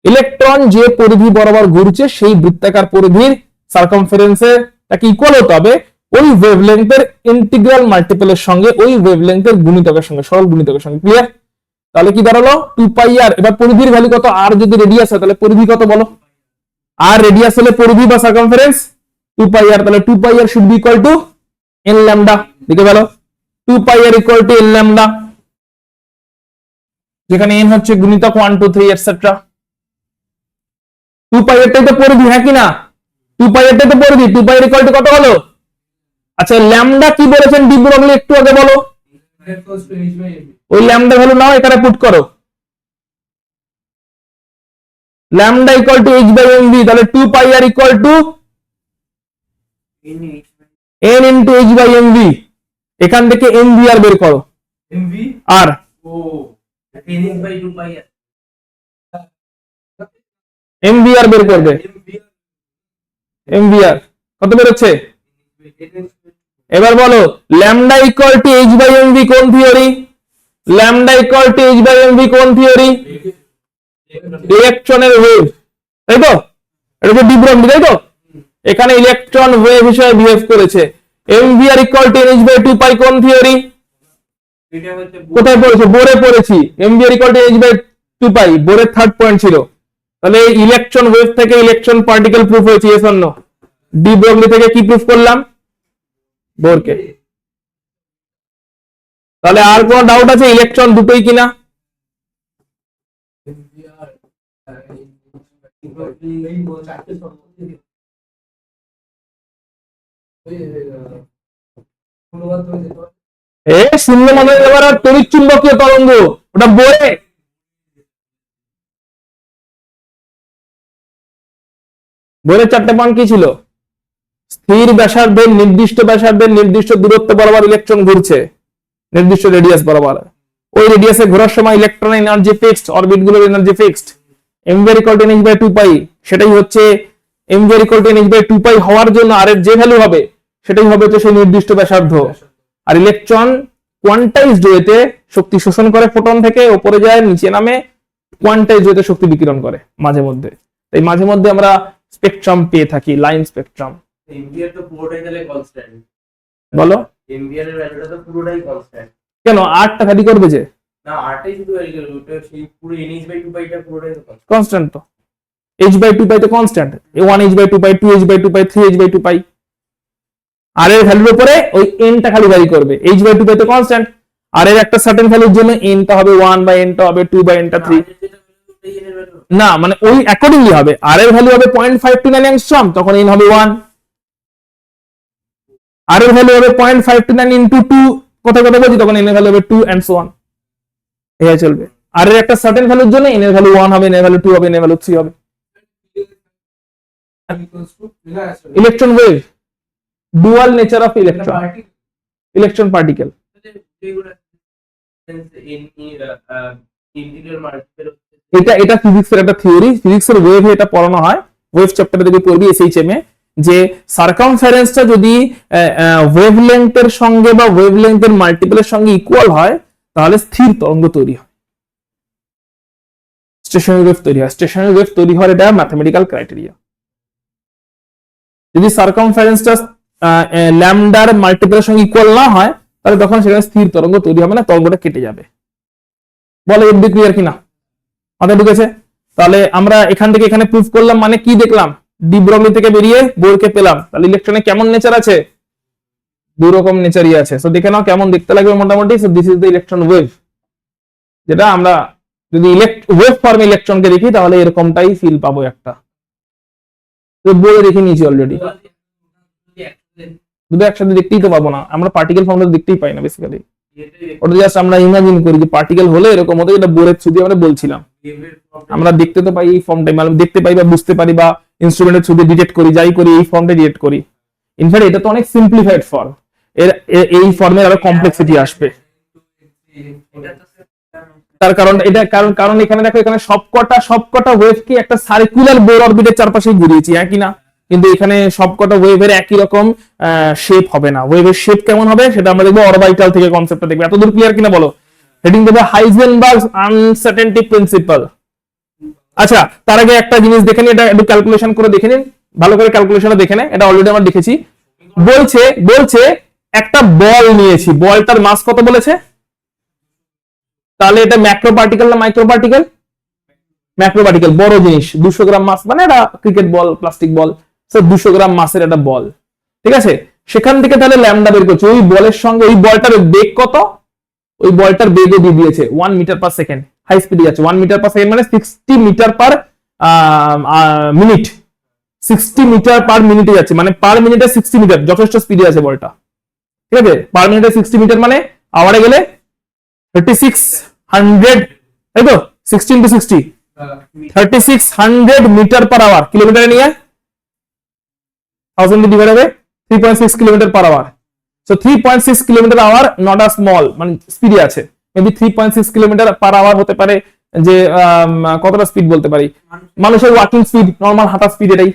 ইলেকট্রন যে পরিধি বরাবর ঘুরছে সেই বৃত্তাকার পরিধির সার্কামফারেন্সে তাকে ইকুয়াল হতে হবে ওই ওয়েভলেংথের ইন্টিগ্রাল মাল্টিপলের সঙ্গে, ওই ওয়েভলেংথের গুণিতকের সঙ্গে, সরল গুণিতকের সঙ্গে। ক্লিয়ার? তাহলে কি দাঁড়ালো? 2 পাই আর। এবার পরিধির ভ্যালু কত? আর যদি রেডিয়াস হয় তাহলে পরিধি কত বলো? আর রেডিয়াস হলে পরিধি বা সার্কামফারেন্স 2 পাই আর। তাহলে 2 pi r should be equal to n lambda. লিখে ফেলো 2 pi r equal to n lambda. যেখানে n হচ্ছে গুণিতক 1 2 3 এটসেট্রা। 2 পাই এরটাই তো পরিধি, হ্যাঁ কি না? 2 পাই এরটাই তো পরিধি। 2 পাই এর ইকুয়াল টু কত হলো? আচ্ছা ল্যামডা কি বলেছেন ডি ব্রগলি একটু আগে বলো। ওই ল্যামডা ভ্যালু নাও এখানে পুট করো। Lambda equal to h by mv, তাহলে 2 pi r equal to n into h by mv। এখান থেকে mv আর বের করো। এমভি আর ও n by 2 pi mv r বের করবে। mv আর কত বের হচ্ছে? এবার বলো lambda equal to h by mv কোন theory? Lambda equal to h by mv কোন থিওরি? ইলেকট্রনের ওয়েভ, তাই তো? এটা হচ্ছে ডি ব্রগলি, তাই তো? এখানে ইলেকট্রন ওয়েভ হিসেবে বিহেভ করেছে। mv r equal to h by 2 pi কোন থিওরি? এটা হচ্ছে কোথায় পড়েছে? বোরে পড়েছি। mv r equal to h by 2 pi বোরের থার্ড পয়েন্ট ছিল। তাহলে ইলেকট্রন ওয়েভ থেকে ইলেকট্রন পার্টিকেল প্রুফ হয়েছে, yes or no? De Broglie থেকে কি প্রুফ করলাম? বোরকে। তাহলে আর কোন ডাউট আছে ইলেকট্রন দুটোই কিনা? শূন্য মানে এবার আর তড়িৎ চুম্বকীয় তরঙ্গ, ওটা বোরে। বোরের চারটে মান কি ছিল? স্থির ব্যাসার্ধের নির্দিষ্ট ব্যাসার্ধের নির্দিষ্ট দূরত্ব বরাবর ইলেকট্রন ঘুরছে, নির্দিষ্ট রেডিয়াস বরাবর। ওই রেডিয়াসে ঘোরার সময় ইলেকট্রন এনার্জি ফিক্সড, অরবিট গুলোর energy fixed. mv equal to h by 2 pi, সেটাই হচ্ছে mv equal to h by 2 pi হওয়ার জন্য আর এর যে ভ্যালু হবে সেটাই হবে হচ্ছে সেই নির্দিষ্ট ব্যাসার্ধ। আর ইলেকট্রন কোয়ান্টাইজড ওয়েতে শক্তি শোষণ করে ফোটন থেকে, উপরে যায় নিচে নামে, কোয়ান্টাইজড ওয়েতে শক্তি বিকিরণ করে মাঝে মধ্যে। তাই মাঝে মধ্যে আমরা স্পেকট্রাম পেয়ে থাকি, লাইন স্পেকট্রাম। এমভি এর তো পুরোটাই তাহলে কনস্ট্যান্ট। বলো এমভি এর ভ্যালুটা তো পুরোটাই কনস্ট্যান্ট। কেন? আটটা ভ্যারি করবে যে না আরটাই শুধু ভ্যালু করবে, ওটা সেই পুরো nh বাই 2 পাইটা পুরোটাই তো constant। কনস্ট্যান্ট তো। h বাই 2 পাই তো constant, 1h by 2 pi, 2h by 2 pi, 3h by 2 pi. আর এর ভ্যালুর উপরে ওই n টা খালি ভ্যারি করবে। h বাই 2 পাই তো কনস্ট্যান্ট, আর এর একটা সার্টেন ভ্যালুর জন্য n টা হবে 1 বা n টা হবে 2 বা n টা 3। না মানে ওই অ্যাকর্ডিংলি হবে। আর এর ভ্যালু হবে 0.529 অ্যাংস্ট্রম, তখন n হবে 1। আর এর ভ্যালু হবে 0.529 ইনটু 2, কথা কথা বলছি, তখন n এর ভ্যালু হবে 2 এন্ড সো অন। এই চলবে। আর এর একটা সার্টেন ভ্যালুর জন্য n এর ভ্যালু 1 হবে, n এর ভ্যালু 2 হবে, n এর ভ্যালু 3 হবে। Electron wave, dual nature of electron, electron particle. এটা ফিজিক্সের একটা থিওরি, ফিজিক্সের ওয়েভে এটা পড়ানো হয়। ওয়েভ চ্যাপ্টারে যদি পড়বি এসএইচএম এ, যে সারকামফারেন্সটা যদি ওয়েভলেংথের সঙ্গে বা ওয়েভলেংথের মাল্টিপলের সঙ্গে ইকুয়াল হয় তাহলে স্থির তরঙ্গ তৈরি হয়, স্টেশনারি ওয়েভ তৈরি হয়। স্টেশনারি ওয়েভ তৈরি হওয়ার এটা ম্যাথমেটিক্যাল ক্রাইটেরিয়া। যদি সারকামফারেন্সটা ল্যামডার মাল্টিপলের সঙ্গে ইকুয়াল না হয় তাহলে তখন সেখানে স্থির তরঙ্গ তৈরি হবে না, তরঙ্গটা কেটে যাবে। বলো এফডি ক্লিয়ার কিনা? মাথায় ঢুকেছে? তাহলে আমরা এখান থেকে এখানে প্রুফ করলাম, মানে কি দেখলাম? ডি ব্রগলি থেকে বেরিয়ে বোরকে পেলাম। তাহলে ইলেকট্রনে কেমন নেচার আছে? দুই রকম নেচারই আছে। সো দেখে নাও কেমন দেখতে লাগবে মোটামুটি। So this is the electron wave, যেটা আমরা যদি ওয়েভ ফর্মে ইলেকট্রনকে দেখি তাহলে এরকমটাই ফিল পাবো একটা। তো বলে দেখে নিয়েছি অলরেডি। দুটো একসাথে দেখতেই তো পাবো না, আমরা পার্টিকেল ফর্মটা দেখতেই পাই না বেসিক্যালি। ওটা জাস্ট আমরা ইমাজিন করি যে পার্টিকেল হলে এরকম হতো, যেটা বোরের থ্রু দিয়ে আমরা বলছিলাম। আমরা দেখতে তো পাই এই ফর্মটাই, মানে দেখতে পাই বা বুঝতে পারি বা ইনস্ট্রুমেন্টের থ্রু দিয়ে ডিটেক্ট করি, যাই করি এই ফর্মটা ডিটেক্ট করি। ইনফ্যাক্ট এটা তো অনেক সিম্পলিফাইড ফর্ম, এই ফর্মের আরো কমপ্লেক্সিটি আসবে। তার কারণ এটা কারণ এখানে দেখো, এখানে সবকটা ওয়েভকে একটা সার্কুলার বোর অরবিটের চারপাশে ঘুরিয়েছি, হ্যাঁ কিনা? কিন্তু এখানে সবকটা ওয়েভের একই রকম শেপ হবে না। ওয়েভের শেপ কেমন হবে সেটা আমরা দেখবো অরবিটাল থেকে, কনসেপ্টটা দেখবো। এতদূর ক্লিয়ার কিনা বলো? হেডিং দেবে হাইজেনবার্গস আনসার্টেনটি প্রিন্সিপাল। আচ্ছা, তার আগে একটা জিনিস দেখে নিন, এটা একটু ক্যালকুলেশন করে দেখে নিন, ভালো করে ক্যালকুলেশনটা দেখে নেন। এটা অলরেডি আমরা দেখেছি। বলছে একটা বল নিয়েছি, বলটার মাস কত বলেছে? তাহলে এটা ম্যাক্রো পার্টিকেল না মাইক্রো পার্টিকেল? ম্যাক্রো পার্টিকেল, বড় জিনিস। 200 গ্রাম মাস, মানে এটা ক্রিকেট বল, প্লাস্টিক বল। 200 গ্রাম মাসের একটা বল, ঠিক আছে? সেখান থেকে তাহলে ল্যামডা বের করছে। ওই বলের সঙ্গে ওই বলটার বেগ কত? ওই বলটার বেগও দিয়ে দিয়েছে 1 মিটার পার সেকেন্ড। হাই স্পিডে যাচ্ছে। 1 মিটার পার সেকেন্ড মানে 60 meter per minute, 60 meter per মিনিটে যাচ্ছে, মানে পার মিনিটে 60 মিটার, যথেষ্ট স্পিডে আছে বলটা। ঠিক আছে, পার মিনিটে 60 মিটার মানে আওয়ারে গেলে 3600, তাই তো, 16 to 60 3600 মিটার পার আওয়ার, কিলোমিটারে নিয়ে 1000 ডিভাইড হবে 3.6 kilometer per hour. So 3.6 kilometer hour not a small, মানে স্পিডে আছে। মেবি 3.6 কিলোমিটার পার আওয়ার হতে পারে যে কতটা স্পিড বলতে পারি, মানুষের ওয়াকিং স্পিড, নর্মাল হাঁটা স্পিড, এটাই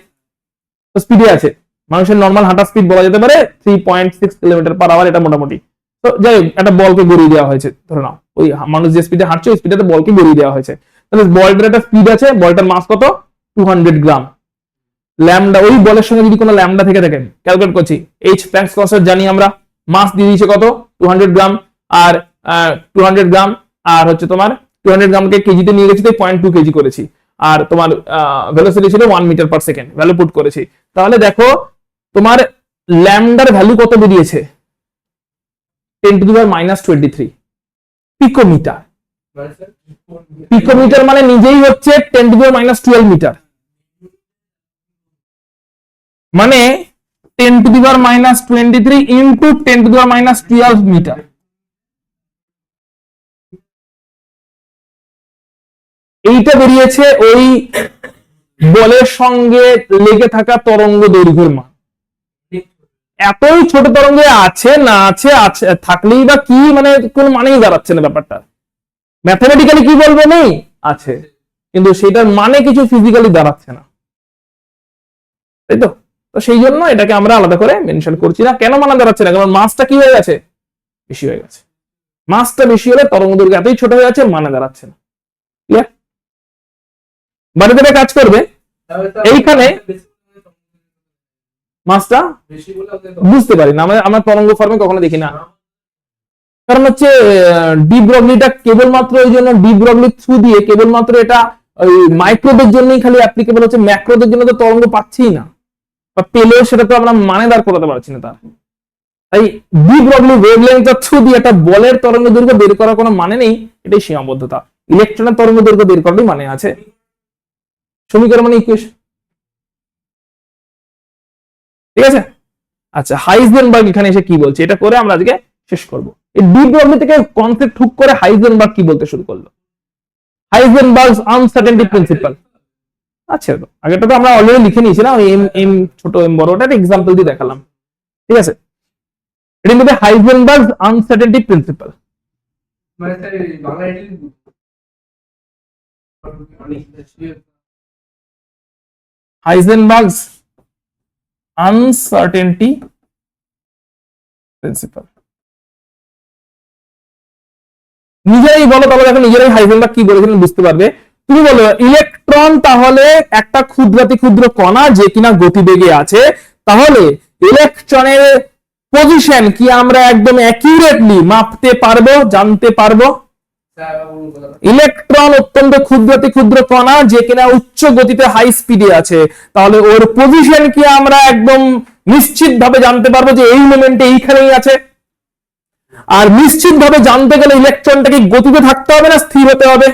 তো স্পিডে আছে। মানুষের নর্মাল হাঁটা স্পিড বলা যেতে পারে 3.6 কিলোমিটার পার আওয়ার, এটা মোটামুটি। তো যাই হোক, একটা বলকে গড়িয়ে দেওয়া হয়েছে, ধরে নাও ওই মানুষ যে স্পিডে হাঁটছে ওই স্পিডে বলকে গড়িয়ে দেওয়া হয়েছে। তাহলে বলটার একটা স্পিড আছে, বলটার মাস কত, 200 গ্রাম। ল্যামডা, ওই বলের সঙ্গে যদি কোনো ল্যামডা থেকে থাকে, ক্যালকুলেট করছি, এইচ প্ল্যাঙ্কস কনস্ট্যান্ট জানি আমরা, মাস দিয়ে দিয়েছে কত 200 গ্রাম, আর 200 গ্রাম, আর হচ্ছে তোমার 200 গ্রামকে কেজিতে নিয়ে গেছি, 0.2 কেজি করেছি, আর তোমার ভেলোসিটি ছিল 1 meter per second, value put করেছি। তাহলে দেখো তোমার ল্যামডার ভ্যালু কত বেরিয়েছে, 10 to the power -23 picometre. Picometre মানে নিজেই হচ্ছে 10 to the power -12 মিটার, মানে 10 to the power -23 into 10 to the power -12 meter. এইটা বেরিয়েছে ওই বলের সঙ্গে লেগে থাকা তরঙ্গ দৈর্ঘ্যের মান। এতই ছোট তরঙ্গে আছে না আছে, আছে থাকলেই বা কি, মানে কোন মানেই দাঁড়াচ্ছে না ব্যাপারটা। ম্যাথমেটিক্যালি কি বলবো, নেই, আছে, কিন্তু সেটার মানে কিছু ফিজিক্যালি দাঁড়াচ্ছে না, তাই তো। তো সেই জন্য এটাকে আমরা আলাদা করে মেনশন করছি না। কেন মানে দাঁড়াচ্ছে না, কারণ মাসটা কি হয়ে গেছে, বেশি হয়ে গেছে। মাসটা বেশি হলে তরঙ্গ দৈর্ঘ্য এতই ছোট হয়ে যাচ্ছে, মানে দাঁড়াচ্ছে না। ক্লিয়ার? বাড়িতে কাজ করবে এইখানে মাসটা বুঝতে পারি না, আমরা তরঙ্গ ফর্মে কখনো দেখি না। কারণ হচ্ছে ডি ব্রগলিটা কেবলমাত্র ওই জন্য, ডি ব্রগলি থ্রু দিয়ে কেবলমাত্র এটা ওই মাইক্রোদের জন্যই খালি অ্যাপ্লিকেবল হচ্ছে, ম্যাক্রোদের জন্য তো তরঙ্গ পাচ্ছিই না, বা পেলেও সেটা তো আমরা মানে দাঁড় করাতে পারছি না তার। তাই ডি ব্রগলি ওয়েভলেন্থের থ্রু দিয়ে একটা বলের তরঙ্গ দৈর্ঘ্য বের করার কোনো মানে নেই, এটাই সীমাবদ্ধতা। ইলেকট্রনের তরঙ্গ দৈর্ঘ্য বের করারই মানে আছে, সমীকরণ মানে ইকুয়েশন। ঠিক আছে, আচ্ছা, হাইজেনবার্গ এখানে এসে কি বলছে, এটা করে আমরা আজকে শেষ করব। এই ডি ব্রগলি থেকে কনসেপ্ট হুক করে হাইজেনবার্গ কি বলতে শুরু করলো, হাইজেনবার্গস আনসার্টেনটি প্রিন্সিপাল। আচ্ছা, আগেটা তো আমরা অলরেডি লিখে নিয়েছি না, ওই এম ছোট এম বড়, ওটা এক্সাম্পল দিয়ে দেখালাম। ঠিক আছে, এটা কিন্তু হাইজেনবার্গস আনসার্টেনটি প্রিন্সিপাল। মানে স্যার বাংলা এটি হাইজেনবার্গস আনসার্টেনটি প্রিন্সিপাল। নিজেরাই বলো, তাহলে দেখো নিজেরাই হাইজেনবার্গ কি বলেছিলেন বুঝতে পারবে। তুমি বলো ইলেকট্রন তাহলে একটা ক্ষুদ্রাতি ক্ষুদ্র কণা যে কিনা গতিবেগে আছে, তাহলে ইলেকট্রনের পজিশন কি আমরা একদম অ্যাকিউরেটলি মাপতে পারবো, জানতে পারবো? ইলেকট্রন অত্যন্ত ক্ষুদ্রাতি ক্ষুদ্র কণা যে কিনা উচ্চ গতিতে হাই স্পিডে আছে, তাহলে ওর পজিশন কি আমরা একদম নিশ্চিত ভাবে জানতে পারবো যে এই মোমেন্টে এইখানেই আছে? আর নিশ্চিত ভাবে জানতে গেলে ইলেকট্রনটাকে গতিতে থাকতে হবে না স্থির হতে হবে?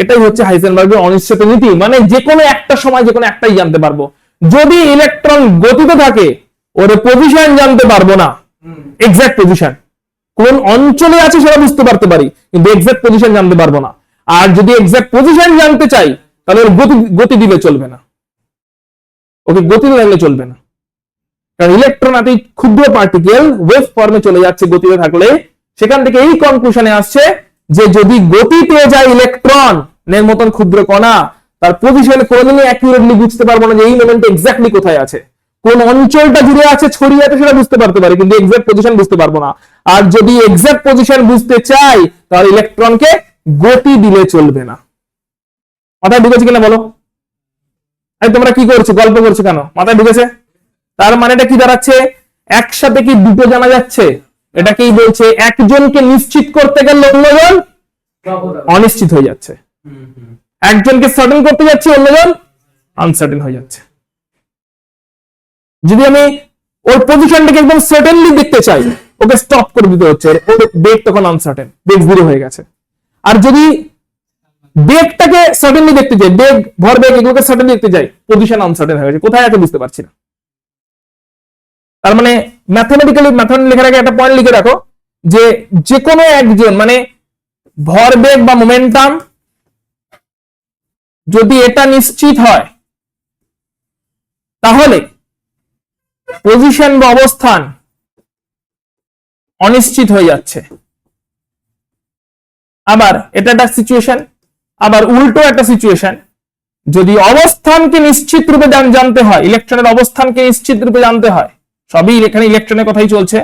এটাই হচ্ছে হাইজেনবার্গের অনিশ্চিত নীতি, মানে যে কোনো একটা সময় যে কোনো একটাই জানতে পারবো। যদি ইলেকট্রন গতিতে থাকে ওর পজিশন জানতে পারবো না, এক্সাক্ট পজিশন কোন অঞ্চলে আছে সেটা বুঝতে পারতে পারি, কিন্তু এক্সাক্ট পজিশন জানতে পারবো না। আর যদি এক্সাক্ট পজিশন জানতে চাই তাহলে ওর গতি দিলে চলবে না, ওকে গতি দিলে চলবে না, কারণ ইলেকট্রন এত ক্ষুদ্র পার্টিকেল ওয়েভ ফর্মে চলে যাচ্ছে গতিতে থাকলে। সেখান থেকে এই কনক্লুশনে আসছে যে যদি গতি পেয়ে যায় ইলেকট্রন এর মতন ক্ষুদ্র কণা, তার পজিশন কোনোদিনই অ্যাকিউরেটলি বুঝতে পারবো না যে এই মোমেন্টে এক্স্যাক্টলি কোথায় আছে, কোন অঞ্চলটা জুড়ে আছে, ছড়িয়ে আছে সেটা বুঝতে পারতে পারি, কিন্তু এক্সাক্ট পজিশন বুঝতে পারবো না। আর যদি এক্সাক্ট পজিশন বুঝতে চাই তাহলে ইলেকট্রনকে গতি দিলে চলবে না। মাথায় ঢুকেছে কিনা বলো? আরে তোমরা কি করছো, গল্প করছো কেন? মাথায় ঢুকেছে? তার মানেটা কি দাঁড়াচ্ছে, একসাথে কি দুটো জানা যাচ্ছে? এটাকেই বলছে একজনকে নিশ্চিত করতে গেলে অন্যজন অনিশ্চিত হয়ে যাচ্ছে, একজনকে সার্টেন করতে যাচ্ছে অন্যজন আনসার্টেন হয়ে যাচ্ছে। যদি আমি ওর পজিশনটাকে একদম সার্টেনলি দেখতে চাই, ওকে স্টপ করে দিতে হচ্ছে, ওর বেগ তখন আনসার্টেন, বেগ 0 হয়ে গেছে। আর যদি বেগটাকে সার্টেনলি দেখতে চাই, বেগ ভরবেগ এগুলোকে সার্টেনলি দেখতে চাই, পজিশন আনসার্টেন হয়ে গেছে, কোথায় আছে বুঝতে পারছি না। তার মানে ম্যাথমেটিক্যালি লেখার আগে একটা পয়েন্ট লিখে রাখো যে যে কোনো একজন মানে ভরবেগ বা মোমেন্টাম যদি এটা নিশ্চিত হয় তাহলে পজিশন বা অবস্থান অনিশ্চিত হয়ে যাচ্ছে। আবার এটা একটা সিচুয়েশন, আবার উল্টো একটা সিচুয়েশন, যদি অবস্থানকে নিশ্চিত রূপে জানতে হয়, ইলেকট্রনের অবস্থানকে নিশ্চিত রূপে জানতে হয়, সবই এখানে ইলেকট্রনের কথাই চলছে,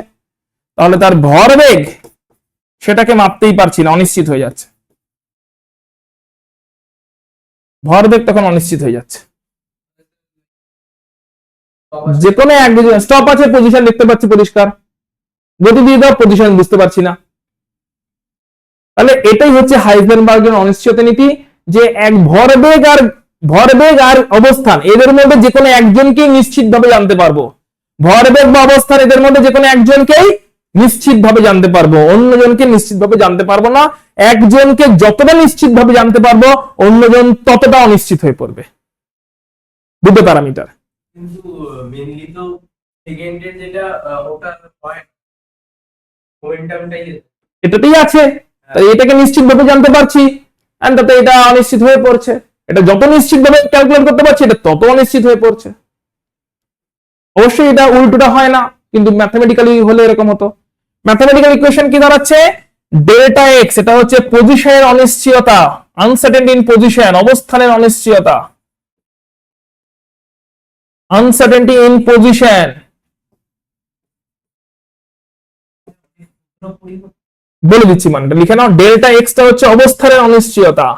তাহলে তার ভরবেগ সেটাকে মাপতেই পারছি না, অনিশ্চিত হয়ে যাচ্ছে, ভরবেগ তখন অনিশ্চিত হয়ে যাচ্ছে। যে কোনো এক স্টপ আছে, পজিশন দেখতে পাচ্ছি পরিষ্কার, গতি দিয়ে দাও, পজিশন বুঝতে পারছি না। তাহলে এটাই হচ্ছে হাইজেনবার্গের অনিশ্চয়তা নীতি, যে এক ভরবেগ আর অবস্থান এদের মধ্যে যে কোনো একজনকে নিশ্চিতভাবে জানতে পারবো, ভরবেগ বা অবস্থান এদের মধ্যে যে কোনো একজনকেই নিশ্চিতভাবে জানতে পারবো, অন্যজনকে নিশ্চিতভাবে জানতে পারবো না। একজনকে যতটা নিশ্চিতভাবে জানতে পারবো অন্যজন ততটা অনিশ্চিত হয়ে পড়বে। দুটো প্যারামিটার। কিন্তু মেইনলি তো সেকেন্ডের যেটা ওটা হয় মোমেন্টামটাই এটাতেই আছে, তাই এটাকে নিশ্চিতভাবে জানতে পারছি, এন্ড তাতে এটা অনিশ্চিত হয়ে পড়ছে। এটা যত নিশ্চিতভাবে ক্যালকুলেট করতে পারছি এটা তত অনিশ্চিত হয়ে পড়ছে। অবশ্যই এটা উল্টোটা হয় না, কিন্তু ম্যাথমেটিক্যালি হলে এরকম হতো। ম্যাথমেটিক্যাল ইকুয়েশন কি দাঁড়াচ্ছে, ডেল্টা এক্স এটা হচ্ছে পজিশনের অনিশ্চয়তা, আনসার্টেনটি ইন পজিশন, অবস্থানের অনিশ্চয়তা, আনসার্টেনটি ইন পজিশন। বলে দিচ্ছি মানটা লিখে নাও, ডেল্টা এক্স টা হচ্ছে অবস্থানের অনিশ্চয়তা,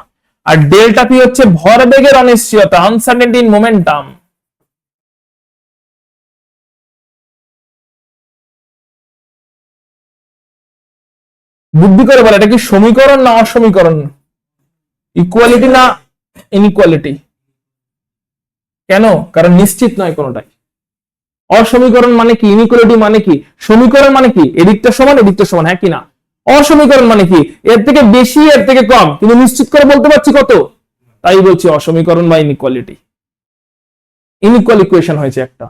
আর ডেল্টা পি হচ্ছে ভরবেগের অনিশ্চয়তা, আনসার্টেনটি ইন মোমেন্টাম। বুদ্ধি করে বলে এটা কি সমীকরণ না অসমীকরণ, ইকুয়ালিটি না ইনইকুয়ালিটি? কেন? কারণ নিশ্চিত নয় কোনোটাই। অসমীকরণ মানে কি, ইনইকুয়ালিটি মানে কি, সমীকরণ মানে কি এদিকটা সমান এদিকটা সমান, হ্যাঁ কি না? অসমীকরণ মানে কি এর থেকে বেশি এর থেকে কম, কিন্তু নিশ্চিত করে বলতে পারছি কত, তাই বলছি অসমীকরণ বা ইনইকুয়ালিটি। ইনইকুয়াল ইকুয়েশন হয়েছে একটা,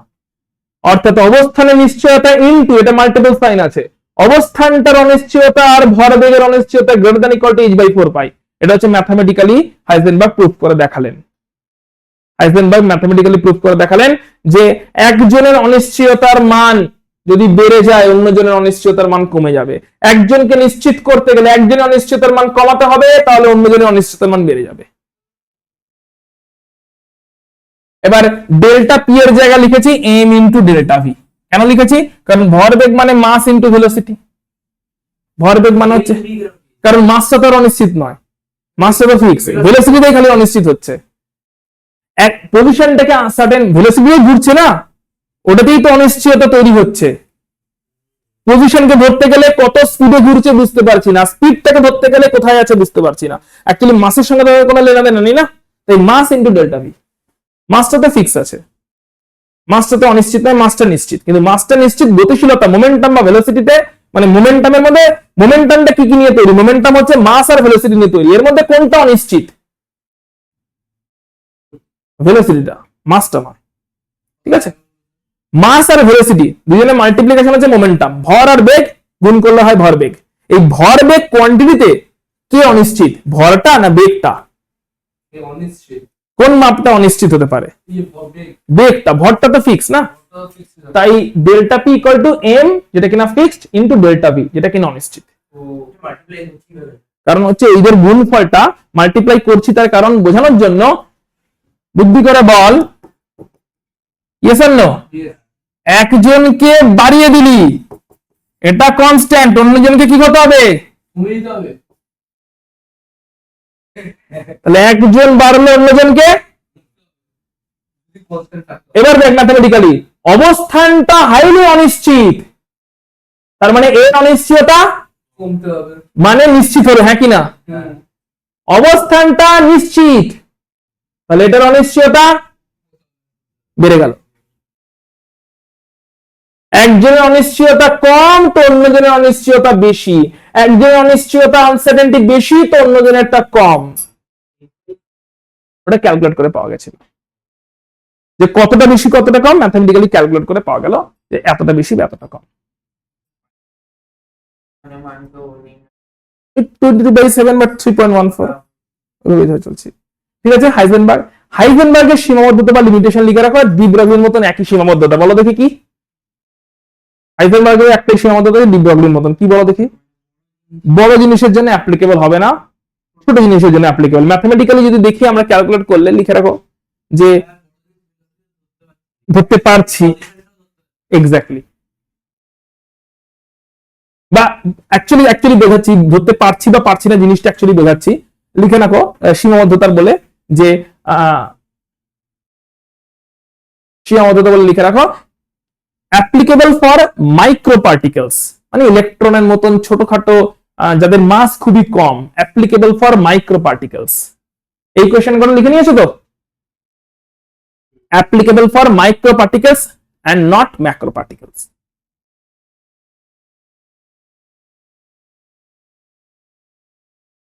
অর্থাৎ অবস্থানের নিশ্চয়তা ইনটু, এটা মাল্টিপল সাইন আছে, অবস্থানটার অনিশ্চয়তা আর ভরবেগের অনিশ্চয়তা greater than equal to h/4 পাই। এটা হচ্ছে ম্যাথমেটিক্যালি হাইজেনবার্গ প্রুফ করে দেখালেন। হাইজেনবার্গ ম্যাথমেটিক্যালি প্রুফ করে দেখালেন যে একজনের অনিশ্চয়তার মান যদি বেড়ে যায় অন্যজনের অনিশ্চয়তার মান কমে যাবে। একজনকে নিশ্চিত করতে গেলে একজনের অনিশ্চয়তার মান কমাতে হবে, তাহলে অন্যজনের অনিশ্চয়তার মান বেড়ে যাবে। এবার ডেল্টা পি এর জায়গা লিখেছি এম ইন্টু ডেল্টা ভি। কেন লিখেছি? কারণ ভরবেগ মানে মাস ইন্টু ভেলোসিটি। ভরবেগ মানে হচ্ছে, কারণ মাসটা তো অনিশ্চিত নয়, মাসটা তো ফিক্স, ভেলোসিটিটাই খালি অনিশ্চিত হচ্ছে। এক পজিশনটাকে সার্টেন ভেলোসিটি ঘুরছে না, ওটাতেই তো অনিশ্চয়তা তৈরি হচ্ছে। পজিশনকে ধরতে গেলে কত স্পিডে ঘুরছে বুঝতে পারছি না, স্পিডটাকে ধরতে গেলে কোথায় আছে বুঝতে পারছি না। অ্যাকচুয়ালি মাসের সঙ্গে তো কোনো লেনাদেনা নেই না, তাই মাস ইন্টু ডেল্টা ভি। মাসটা তো ফিক্স আছে, মাসটা তো অনিশ্চিত নয়, মাসটা নিশ্চিত, কিন্তু মাসটা নিশ্চিত গতিশীলতা মোমেন্টাম বা ভেলোসিটিতে, মানে মোমেন্টামের মধ্যে মোমেন্টামটা কি কি নিয়ে তৈরি, মোমেন্টাম হচ্ছে মাস আর ভেলোসিটি নিয়ে তৈরি, এর মধ্যে কোনটা অনিশ্চিত? ভেলোসিটিটা, মাসটা নয়। ঠিক আছে, মাস আর ভেলোসিটি দুজনের মাল্টিপ্লিকেশন হচ্ছে মোমেন্টাম, ভর আর বেগ গুণ করলে হয় ভরবেগ। এই ভরবেগ কোয়ান্টিটিতে কে অনিশ্চিত, ভরটা না বেগটা? অনিশ্চিত। কোন মাপটা অনিশ্চিত হতে পারে? বেগটা, ভরটা তো ফিক্স না, তাই delta p equal to m যেটা কিনা ফিক্সড ইনটু ডেল্টা ভি যেটা কিনা অনিশ্চিত। কারণ হচ্ছে এদের গুণফলটা মাল্টিপ্লাই করছি, তার কারণ বোঝানোর জন্য। বুদ্ধি করে বল, ইয়েস অর নো? একজনকে বাড়িয়ে দিলি এটা কনস্ট্যান্ট, অন্যজনকে কি করতে হবে? তাহলে একজন বাড়লো অন্যজনকে। এবার দেখ ম্যাথমেটিক্যালি অবস্থানটা হাইলি অনিশ্চিত, তার মানে এর অনিশ্চয়তা কমতে হবে, মানে নিশ্চিত হলো, হ্যাঁ কিনা? অবস্থানটা নিশ্চিত, তাহলে এটার অনিশ্চয়তা বেড়ে গেল। একজনের অনিশ্চয়তা কম তো অন্যজনের অনিশ্চয়তা বেশি, একজনের অনিশ্চয়তা আনসার্টেনটি বেশি তো অন্যজনেরটা কম। ওটা ক্যালকুলেট করে পাওয়া গেছিল, যে কতটা বেশি কতটা কম ম্যাথমেটিক্যালি ক্যালকুলেট করে পাওয়া গেল যে এতটা বেশি বা এতটা কম। মানে মান তো নেই। 22/7 বা 3.14 ওইভাবে চলছে। ঠিক আছে, হাইজেনবার্গের সীমাবদ্ধতা বা লিমিটেশন লিখে রাখো, ডি ব্রগলির মতন একই সীমাবদ্ধতা। বলো দেখি কি হাইজেনবার্গের একটাই সীমাবদ্ধতা, ডি ব্রগলির মতন। কি বলো দেখি? বড় জিনিসের জন্য অ্যাপ্লিকেবল হবে না, ছোট জিনিসের জন্য অ্যাপ্লিকেবল। ম্যাথমেটিক্যালি যদি দেখি আমরা ক্যালকুলেট করলে লিখে রাখো যে ধরতে পারছি, এক্স্যাক্টলি, বা অ্যাকচুয়ালি বোঝাচ্ছি, ধরতে পারছি বা পারছি না জিনিসটা অ্যাকচুয়ালি বোঝাচ্ছি। লিখে রাখো সীমাবদ্ধতার বলে যে সীমাবদ্ধতা বলে লিখে রাখো অ্যাপ্লিকেবল ফর মাইক্রো পার্টিকেলস, মানে ইলেকট্রনের মতন ছোটখাটো যাদের মাস খুবই কম, অ্যাপ্লিকেবল ফর মাইক্রো পার্টিকেলস। এই কোয়েশ্চেনগুলো লিখে নিয়েছো তো? Applicable for micro particles and not macro particles.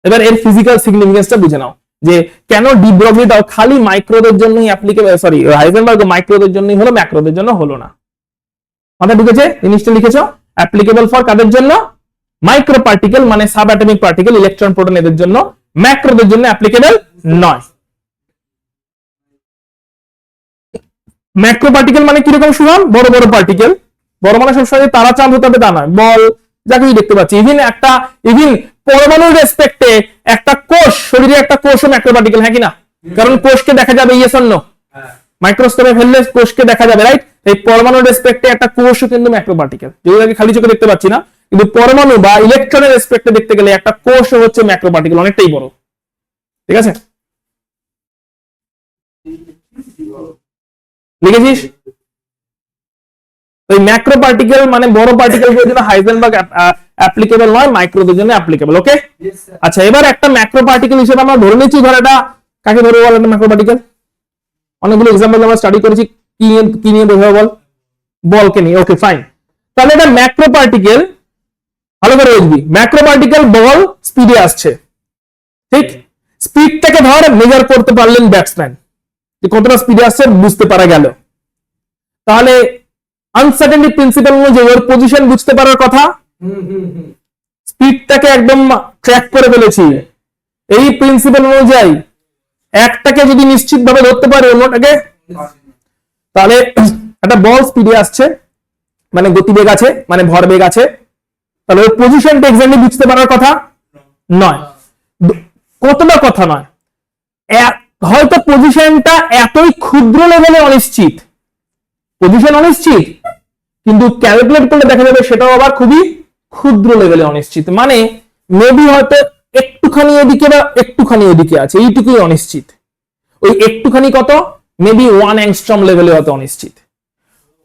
এবার এর ফিজিক্যাল সিগনিফিকেন্সটা বুঝে নাও যে কেন ডি ব্রগলিটাও খালি মাইক্রোদের জন্যই অ্যাপ্লিকেবল, সরি হাইজেনবার্গ মাইক্রোদের জন্যই হলো, ম্যাক্রোদের জন্য হলো না। মাথা ঢুকেছে? জিনিসটা লিখেছো অ্যাপ্লিকেবল ফর কাদের জন্য? মাইক্রো পার্টিকেল মানে sub atomic particle, electron proton এদের জন্য, ম্যাক্রোদের জন্য অ্যাপ্লিকেবল নয়। ম্যাক্রো পার্টিকেল মানে কিরকম শুনুন? বড় বড় পার্টিকেল, বড় মানে সবসময় তারা চাঁদ হতে হবে তা নয়, বল যা কিছু দেখতে পাচ্ছি, ইভিন পরমাণুর রেসপেক্টে একটা কোষ, শরীরে একটা কোষও ম্যাক্রো পার্টিকেল, হ্যাঁ কি না? কারণ কোষকে দেখা যাবে, ইয়েস অর নো? মাইক্রোস্কোপে ফেললে কোষকে দেখা যাবে, রাইট? এই পরমাণুর রেসপেক্টে একটা কোষও কিন্তু ম্যাক্রো পার্টিকেল, যেগুলোকে খালি চোখে দেখতে পাচ্ছি না, কিন্তু পরমাণু বা ইলেকট্রনের রেসপেক্টে দেখতে গেলে একটা কোষও হচ্ছে ম্যাক্রো পার্টিকেল, অনেকটাই বড়। ঠিক আছে, লিখেছিস? ওই ম্যাক্রো পার্টিকেল মানে বড় পার্টিকেলগুলোর জন্য হাইজেনবার্গ অ্যাপ্লিকেবল নয়, মাইক্রোদের জন্য অ্যাপ্লিকেবল। ওকে, আচ্ছা এবার একটা ম্যাক্রো পার্টিকেল হিসেবে আমরা ধরে নিচ্ছি, ধর এটা কাকে ধরবো বল? একটা ম্যাক্রো পার্টিকেল, অনেকগুলো এক্সাম্পল আমরা স্টাডি করেছি, কি নিয়ে বোঝাবো বল? বলকে নিয়ে। ওকে ফাইন, তাহলে এটা ম্যাক্রো পার্টিকেল, ভালো করে বুঝবি, ম্যাক্রো পার্টিকেল বল স্পিডে আসছে, ঠিক? স্পিডটাকে ধর মেজার করতে পারলেন ব্যাটসম্যান, যে কতটা স্পিডে আসছে বুঝতে পারা গেল। তাহলে আনসার্টেনিটি প্রিন্সিপাল অনুযায়ী ওর পজিশন বুঝতে পারার কথা, স্পিডটাকে একদম ট্র্যাক করে ফেলেছি। এই প্রিন্সিপাল অনুযায়ী একটাকে যদি নিশ্চিতভাবে ধরতে পারে অন্যটাকে, তাহলে একটা বল স্পিডে আসছে মানে গতিবেগ আছে, মানে ভরবেগ আছে, তাহলে ওর পজিশনটা এক্স্যাক্টলি বুঝতে পারার কথা নয়। কতটা কথা নয়, হয়তো পজিশনটা এতই ক্ষুদ্র লেভেলে অনিশ্চিত, পজিশন অনিশ্চিত, কিন্তু ক্যালকুলেট করলে দেখা যাবে সেটাও আবার খুবই ক্ষুদ্র লেভেলে অনিশ্চিত, মানে মেবি হয়তো একটুখানি এদিকে বা একটুখানি ওদিকে আছে, এইটুকুই অনিশ্চিত। ওই একটুখানি কত? মেবি 1 অ্যাংস্ট্রম লেভেলে হয়তো অনিশ্চিত।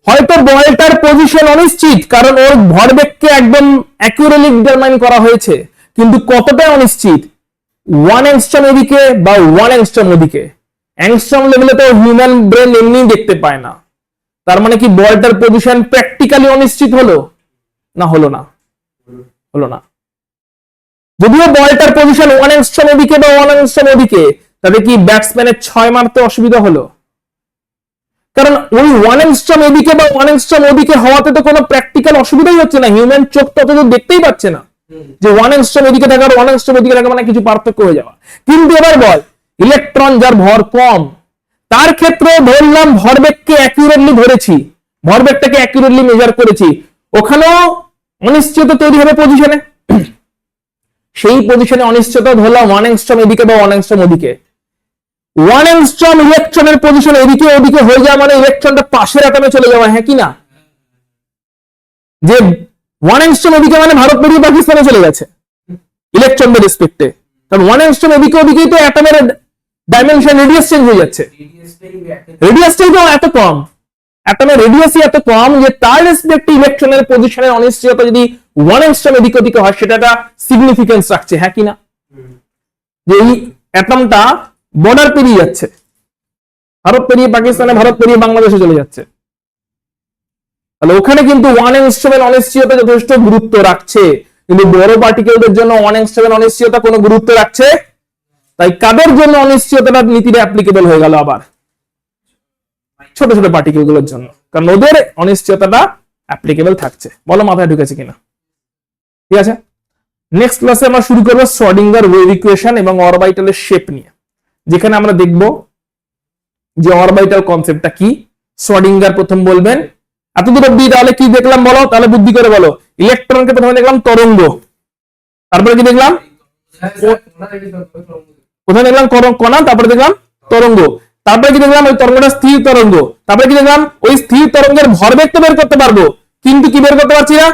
হয়তো বলটার পজিশন অনিশ্চিত কারণ ওর ভরবেগকে একদম অ্যাকুরেটলি ডিটারমাইন করা হয়েছে, কিন্তু কতটা অনিশ্চিত? 1 অ্যাংস্ট্রম এদিকে বা 1 অ্যাংস্ট্রম ওদিকে। অ্যাংস্ট্রম লেভেলে তো হিউম্যান ব্রেন এমনি দেখতে পায় না, তার মানে কি বলটার পজিশন প্র্যাকটিক্যালি অনিশ্চিত হলো না? হলো না, হলো না। যদিও বলটার পজিশন 1 অ্যাংস্ট্রম এদিকে বা 1 অ্যাংস্ট্রম ওদিকে, তবে কি ব্যাটসম্যানের 6 মারতে অসুবিধা হলো? কারণ ওই 1 অ্যাংস্ট্রম এদিকে বা 1 অ্যাংস্ট্রম ওদিকে হওয়াতে তো কোনো প্র্যাকটিক্যাল অসুবিধাই হচ্ছে না, হিউম্যান চোখ ততদূর দেখতেই পাচ্ছে না যে 1 অ্যাংস্ট্রম এদিকে থাকা আর 1 অ্যাংস্ট্রম এদিকে থাকা মানে কিছু পার্থক্য হয়ে যাওয়া। কিন্তু এবার বল ইলেকট্রন যার ভর কম, তার ক্ষেত্রে ধরলাম ভরবেগকে অ্যাকুরেটলি ধরেছি, ভরবেগটাকে অ্যাকুরেটলি মেজার করেছি, ওখানেও অনিশ্চয়তা তৈরি হবে পজিশনে। সেই পজিশনে অনিশ্চয়তা ধরলাম 1 অ্যাংস্ট্রম এদিকে বা 1 অ্যাংস্ট্রম ওদিকে। 1 অ্যাংস্ট্রম ইলেকট্রনের পজিশন এদিকে ওদিকে হয়ে যাওয়া মানে ইলেকট্রনটা পাশের অ্যাটমে চলে যাওয়া, হ্যাঁ কি না? যে 1 অ্যাংস্ট্রম এদিকে মানে ভারত পেরিয়ে পাকিস্তানে চলে গেছে ইলেকট্রনদের রেসপেক্টে, কারণ 1 অ্যাংস্ট্রম এদিকে ওদিকেই তো অ্যাটমের ডাইমেনশন রেডিয়াস চেঞ্জ হয়ে যাচ্ছে, রেডিয়াসটাই তো এত কম, অ্যাটমের রেডিয়াসই এত কম যে তার রেসপেক্টে ইলেকট্রনের পজিশনের অনিশ্চয়তা যদি 1 অ্যাংস্ট্রম এদিকে ওদিকে হয় সেটা একটা সিগনিফিকেন্স রাখছে, হ্যাঁ কি না? যে এই অ্যাটমটা বর্ডার পেরিয়ে যাচ্ছে, ভারত পেরিয়ে পাকিস্তানে, ভারত পেরিয়ে বাংলাদেশে চলে যাচ্ছে, তাহলে ওখানে কিন্তু 1 অ্যাংস্ট্রমের অনিশ্চয়তা যথেষ্ট গুরুত্ব রাখছে, কিন্তু বড় পার্টিকেলদের জন্য 1 অ্যাংস্ট্রমের অনিশ্চয়তা কোনো গুরুত্ব রাখছে তাই কাদের জন্য অনিশ্চয়তার নীতিটা অ্যাপ্লিকেবল হয়ে গেল আবার? ছোট ছোট পার্টিকেল গুলোর জন্য, কারণ ওদের অনিশ্চয়তাটা অ্যাপ্লিকেবল থাকছে। বলো মাথায় ঢুকেছে কিনা? ঠিক আছে, নেক্সট ক্লাসে আমরা শুরু করবো শ্রোডিঙ্গার ওয়েভ ইকুয়েশন এবং অরবিটালের শেপ নিয়ে, যেখানে আমরা দেখব যে অরবিটাল কনসেপ্টটা কি। শ্রোডিঙ্গার প্রথম বলবেন। এত দূর অব্দি তাহলে কি দেখলাম বলো, তাহলে বুদ্ধি করে বলো। ইলেকট্রনকে প্রথমে দেখলাম তরঙ্গ, তারপরে কি দেখলাম? প্রথমে দেখলাম কণা, তারপরে দেখলাম তরঙ্গ, তারপরে কি দেখলাম? ওই তরঙ্গটা স্থির তরঙ্গ, তারপরে কি দেখলাম? ওই স্থির তরঙ্গের ভরবেগ তো বের করতে পারবো, কিন্তু কি বের করতে পারছি না?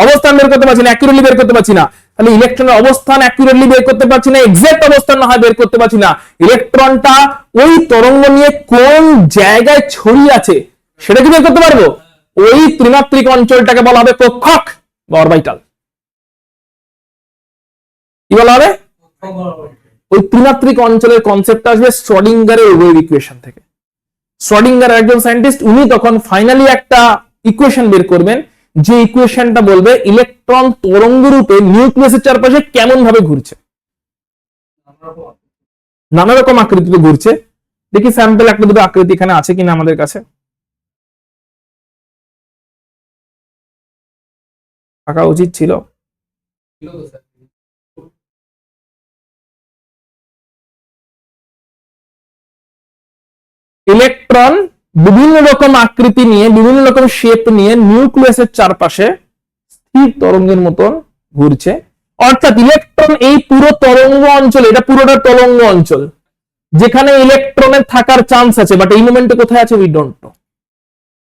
অবস্থান বের করতে পারছি না, অ্যাকুরেটলি বের করতে পারছি না। তাহলে ইলেকট্রনের অবস্থান অ্যাকুরেটলি বের করতে পারছি না, এক্সাক্ট অবস্থান না হয় বের করতে পারছি না। ইলেকট্রনটা ওই তরঙ্গ নিয়ে কোন জায়গায় ছড়িয়ে আছে সেটা কি বের করতে পারবো? ওই ত্রিমাত্রিক অঞ্চলটাকে বলা হবে কক্ষক বা অরবিটাল। কি বলা হবে? ওই ত্রিমাত্রিক অঞ্চলের কনসেপ্টটা আসবে শ্রোডিঙ্গারের ওয়েভ ইকুয়েশন থেকে। শ্রোডিঙ্গার একজন সায়েন্টিস্ট, উনি তখন ফাইনালি একটা ইকুয়েশন বের করবেন, যে ইকুয়েশনটা বলবে ইলেকট্রন তরঙ্গ রূপে নিউক্লিয়াসের চারপাশে কেমন ভাবে ঘুরছে, নানা রকম আকৃতিতে ঘুরছে। দেখি স্যাম্পল একটা দুটো আকৃতি এখানে আছে কিনা আমাদের কাছে। থাকা উচিত ছিল। ইলেকট্রন বিভিন্ন রকম আকৃতি নিয়ে, বিভিন্ন রকম শেপ নিয়ে নিউক্লিয়াসের চারপাশে স্থির তরঙ্গের মতন ঘুরছে। অর্থাৎ ইলেকট্রন এই পুরো তরঙ্গ অঞ্চল, এটা পুরোটা তরঙ্গ অঞ্চল, যেখানে ইলেকট্রনের থাকার চান্স আছে, বাট এই মোমেন্টে কোথায় আছে উই ডোন্ট নো।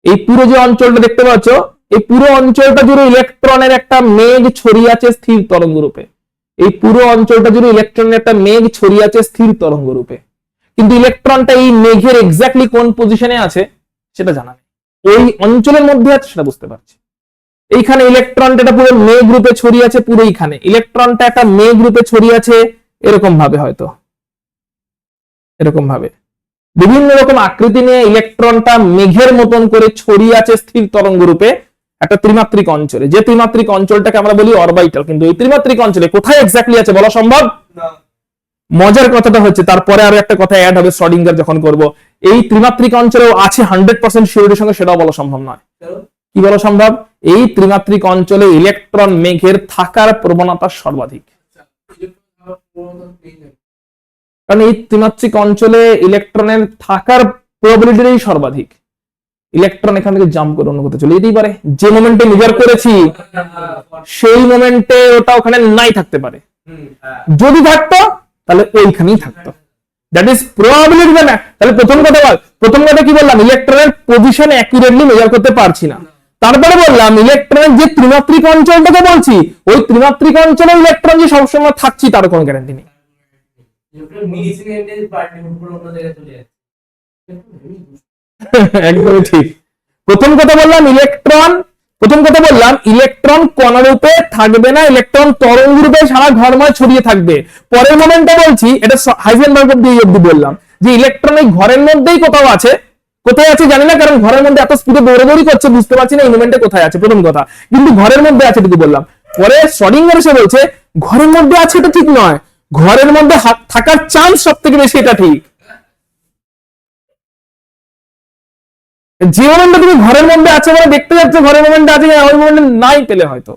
এই পুরো যে অঞ্চলটা দেখতে পাচ্ছ, এই পুরো অঞ্চলটা জুড়ে ইলেকট্রনের একটা মেঘ ছড়িয়ে আছে স্থির তরঙ্গ রূপে। এই পুরো অঞ্চলটা জুড়ে ইলেকট্রনের একটা মেঘ ছড়িয়ে আছে স্থির তরঙ্গ রূপে, কিন্তু ইলেকট্রনটা এই মেঘের এক্স্যাক্টলি কোন পজিশনে আছে সেটা জানা নেই। ওই অঞ্চলের মধ্যে আছে সেটা বুঝতে পারছি। এইখানে ইলেকট্রনটা একটা পুরো মেঘ রূপে ছড়িয়ে আছে, পুরো এইখানে ইলেকট্রনটা একটা মেঘ রূপে ছড়িয়ে আছে, এরকম ভাবে, হয়তো এরকম ভাবে বিভিন্ন রকম আকৃতি নিয়ে ইলেকট্রনটা মেঘের মতন করে ছড়িয়ে আছে স্থির তরঙ্গ রূপে একটা ত্রিমাত্রিক অঞ্চলে। যে ত্রিমাত্রিক অঞ্চলটাকে আমরা বলি অরবিটাল, কিন্তু এই ত্রিমাত্রিক অঞ্চলে কোথায় এক্স্যাক্টলি আছে বলা সম্ভব না। মজার কথাটা হচ্ছে, তারপরে আরো একটা কথা অ্যাড হবে শ্রোডিঙ্গার যখন করব, এই ত্রিমাত্রিক অঞ্চলেও আছে 100% সিউরিটির সঙ্গে, সেটাও বলা সম্ভব নয়। কি বলা সম্ভব? এই ত্রিমাত্রিক অঞ্চলে ইলেকট্রন মেঘের থাকার প্রবণতা সর্বাধিক, কারণ এই ত্রিমাত্রিক অঞ্চলে ইলেকট্রনের থাকার প্রবাবিলিটিই সর্বাধিক। ইলেকট্রন এখান থেকে জাম্প করে অন্য কোথাও চলে যেতেই পারে, যে মোমেন্টে মেজার করেছি সেই মোমেন্টে ওটা ওখানে নাই থাকতে পারে, যদি থাকতো তাহলে ওইখানেই থাকতো। দ্যাট ইজ প্রবাবিলিটি না। তাহলে প্রথম কথা কি বললাম? ইলেকট্রনের পজিশন অ্যাকুরেটলি মেজার করতে পারছি না। তারপরে বললাম ইলেকট্রনের যে ত্রিমাত্রিক অঞ্চলটাকে বলছি, ওই ত্রিমাত্রিক অঞ্চলে ইলেকট্রন যে সবসময় থাকছি তার কোনো গ্যারান্টি নেই। একদমই ঠিক। প্রথম কথা বললাম ইলেকট্রন কণারূপে থাকবে না, ইলেকট্রন তরঙ্গ রূপে সারা ঘরময় ছড়িয়ে থাকবে। পরের মোমেন্টে বলছি, এটা হাইজেনবার্গ অব্দি বললাম, যে ইলেকট্রন এই ঘরের মধ্যেই কোথাও আছে। কোথায় আছে জানি না, কারণ ঘরের মধ্যে এত স্পিডে দৌড়াদৌড়ি করছে, বুঝতে পারছি না এই মোমেন্টে কোথায় আছে, প্রথম কথা। কিন্তু ঘরের মধ্যে আছে যদি বললাম। পরে শ্রোডিঙ্গার এসে বলছে ঘরের মধ্যে আছে, এটা ঠিক নয়, ঘরের মধ্যে থাকার চান্স সব থেকে বেশি, এটা ঠিক। যে মোমেন্টে তুমি ঘরের মধ্যে আছে বলে দেখতে যাচ্ছ ঘরের মোমেন্টে আছে, ওই মোমেন্টে নাই পেলে হয়তো।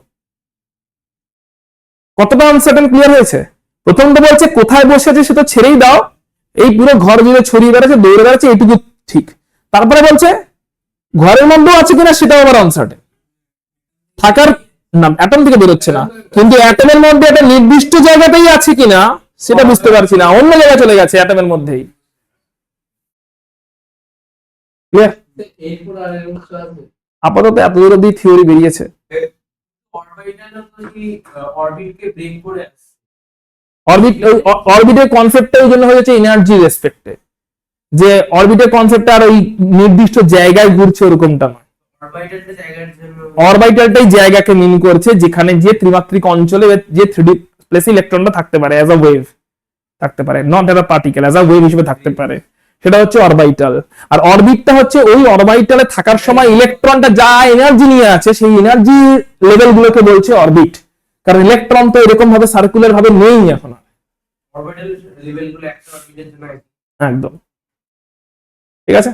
কতটা আনসার্টেন ক্লিয়ার হয়েছে? প্রথমটা বলছে কোথায় বসে আছে সেটা ছেড়েই দাও, এই পুরো ঘর জুড়ে ছড়িয়ে বেড়াচ্ছে, দৌড়ে বেড়াচ্ছে, এইটুকু ঠিক। তারপরে বলছে ঘরের মধ্যেও আছে কিনা সেটাও আবার আনসার্টেন। থাকার না, অ্যাটম থেকে বেরোচ্ছে না, কিন্তু অ্যাটমের মধ্যে একটা নির্দিষ্ট জায়গাতেই আছে কিনা সেটা বুঝতে পারছি না, অন্য জায়গায় চলে গেছে অ্যাটমের মধ্যেই। আপাতত এত দূর অব্দি থিওরি বেরিয়েছে। অরবিটের কনসেপ্টটা ওই জন্য হয়েছে এনার্জি রেসপেক্টে, যে অরবিটের কনসেপ্টটা আর ওই নির্দিষ্ট জায়গায় ঘুরছে ওরকমটা নয়। অরবিটালটাই জায়গাকে মিন করছে, যেখানে যে ত্রিমাত্রিক অঞ্চলে যে 3D প্লেসে ইলেকট্রনটা থাকতে পারে, অ্যাজ আ ওয়েভ থাকতে পারে, not as a particle, as a wave হিসেবে থাকতে পারে, সেটা হচ্ছে অরবিটাল। আর অরবিটটা হচ্ছে ওই অরবিটালে থাকার সময় ইলেকট্রনটা যা এনার্জি নিয়ে আছে সেই এনার্জি লেভেল গুলোকে বলছে অরবিট, কারণ ইলেকট্রন তো এরকম ভাবে সার্কুলার ভাবে নেই এখন। অরবিটাল লেভেলগুলো একটা অরবিটের জন্য একদম ঠিক আছে।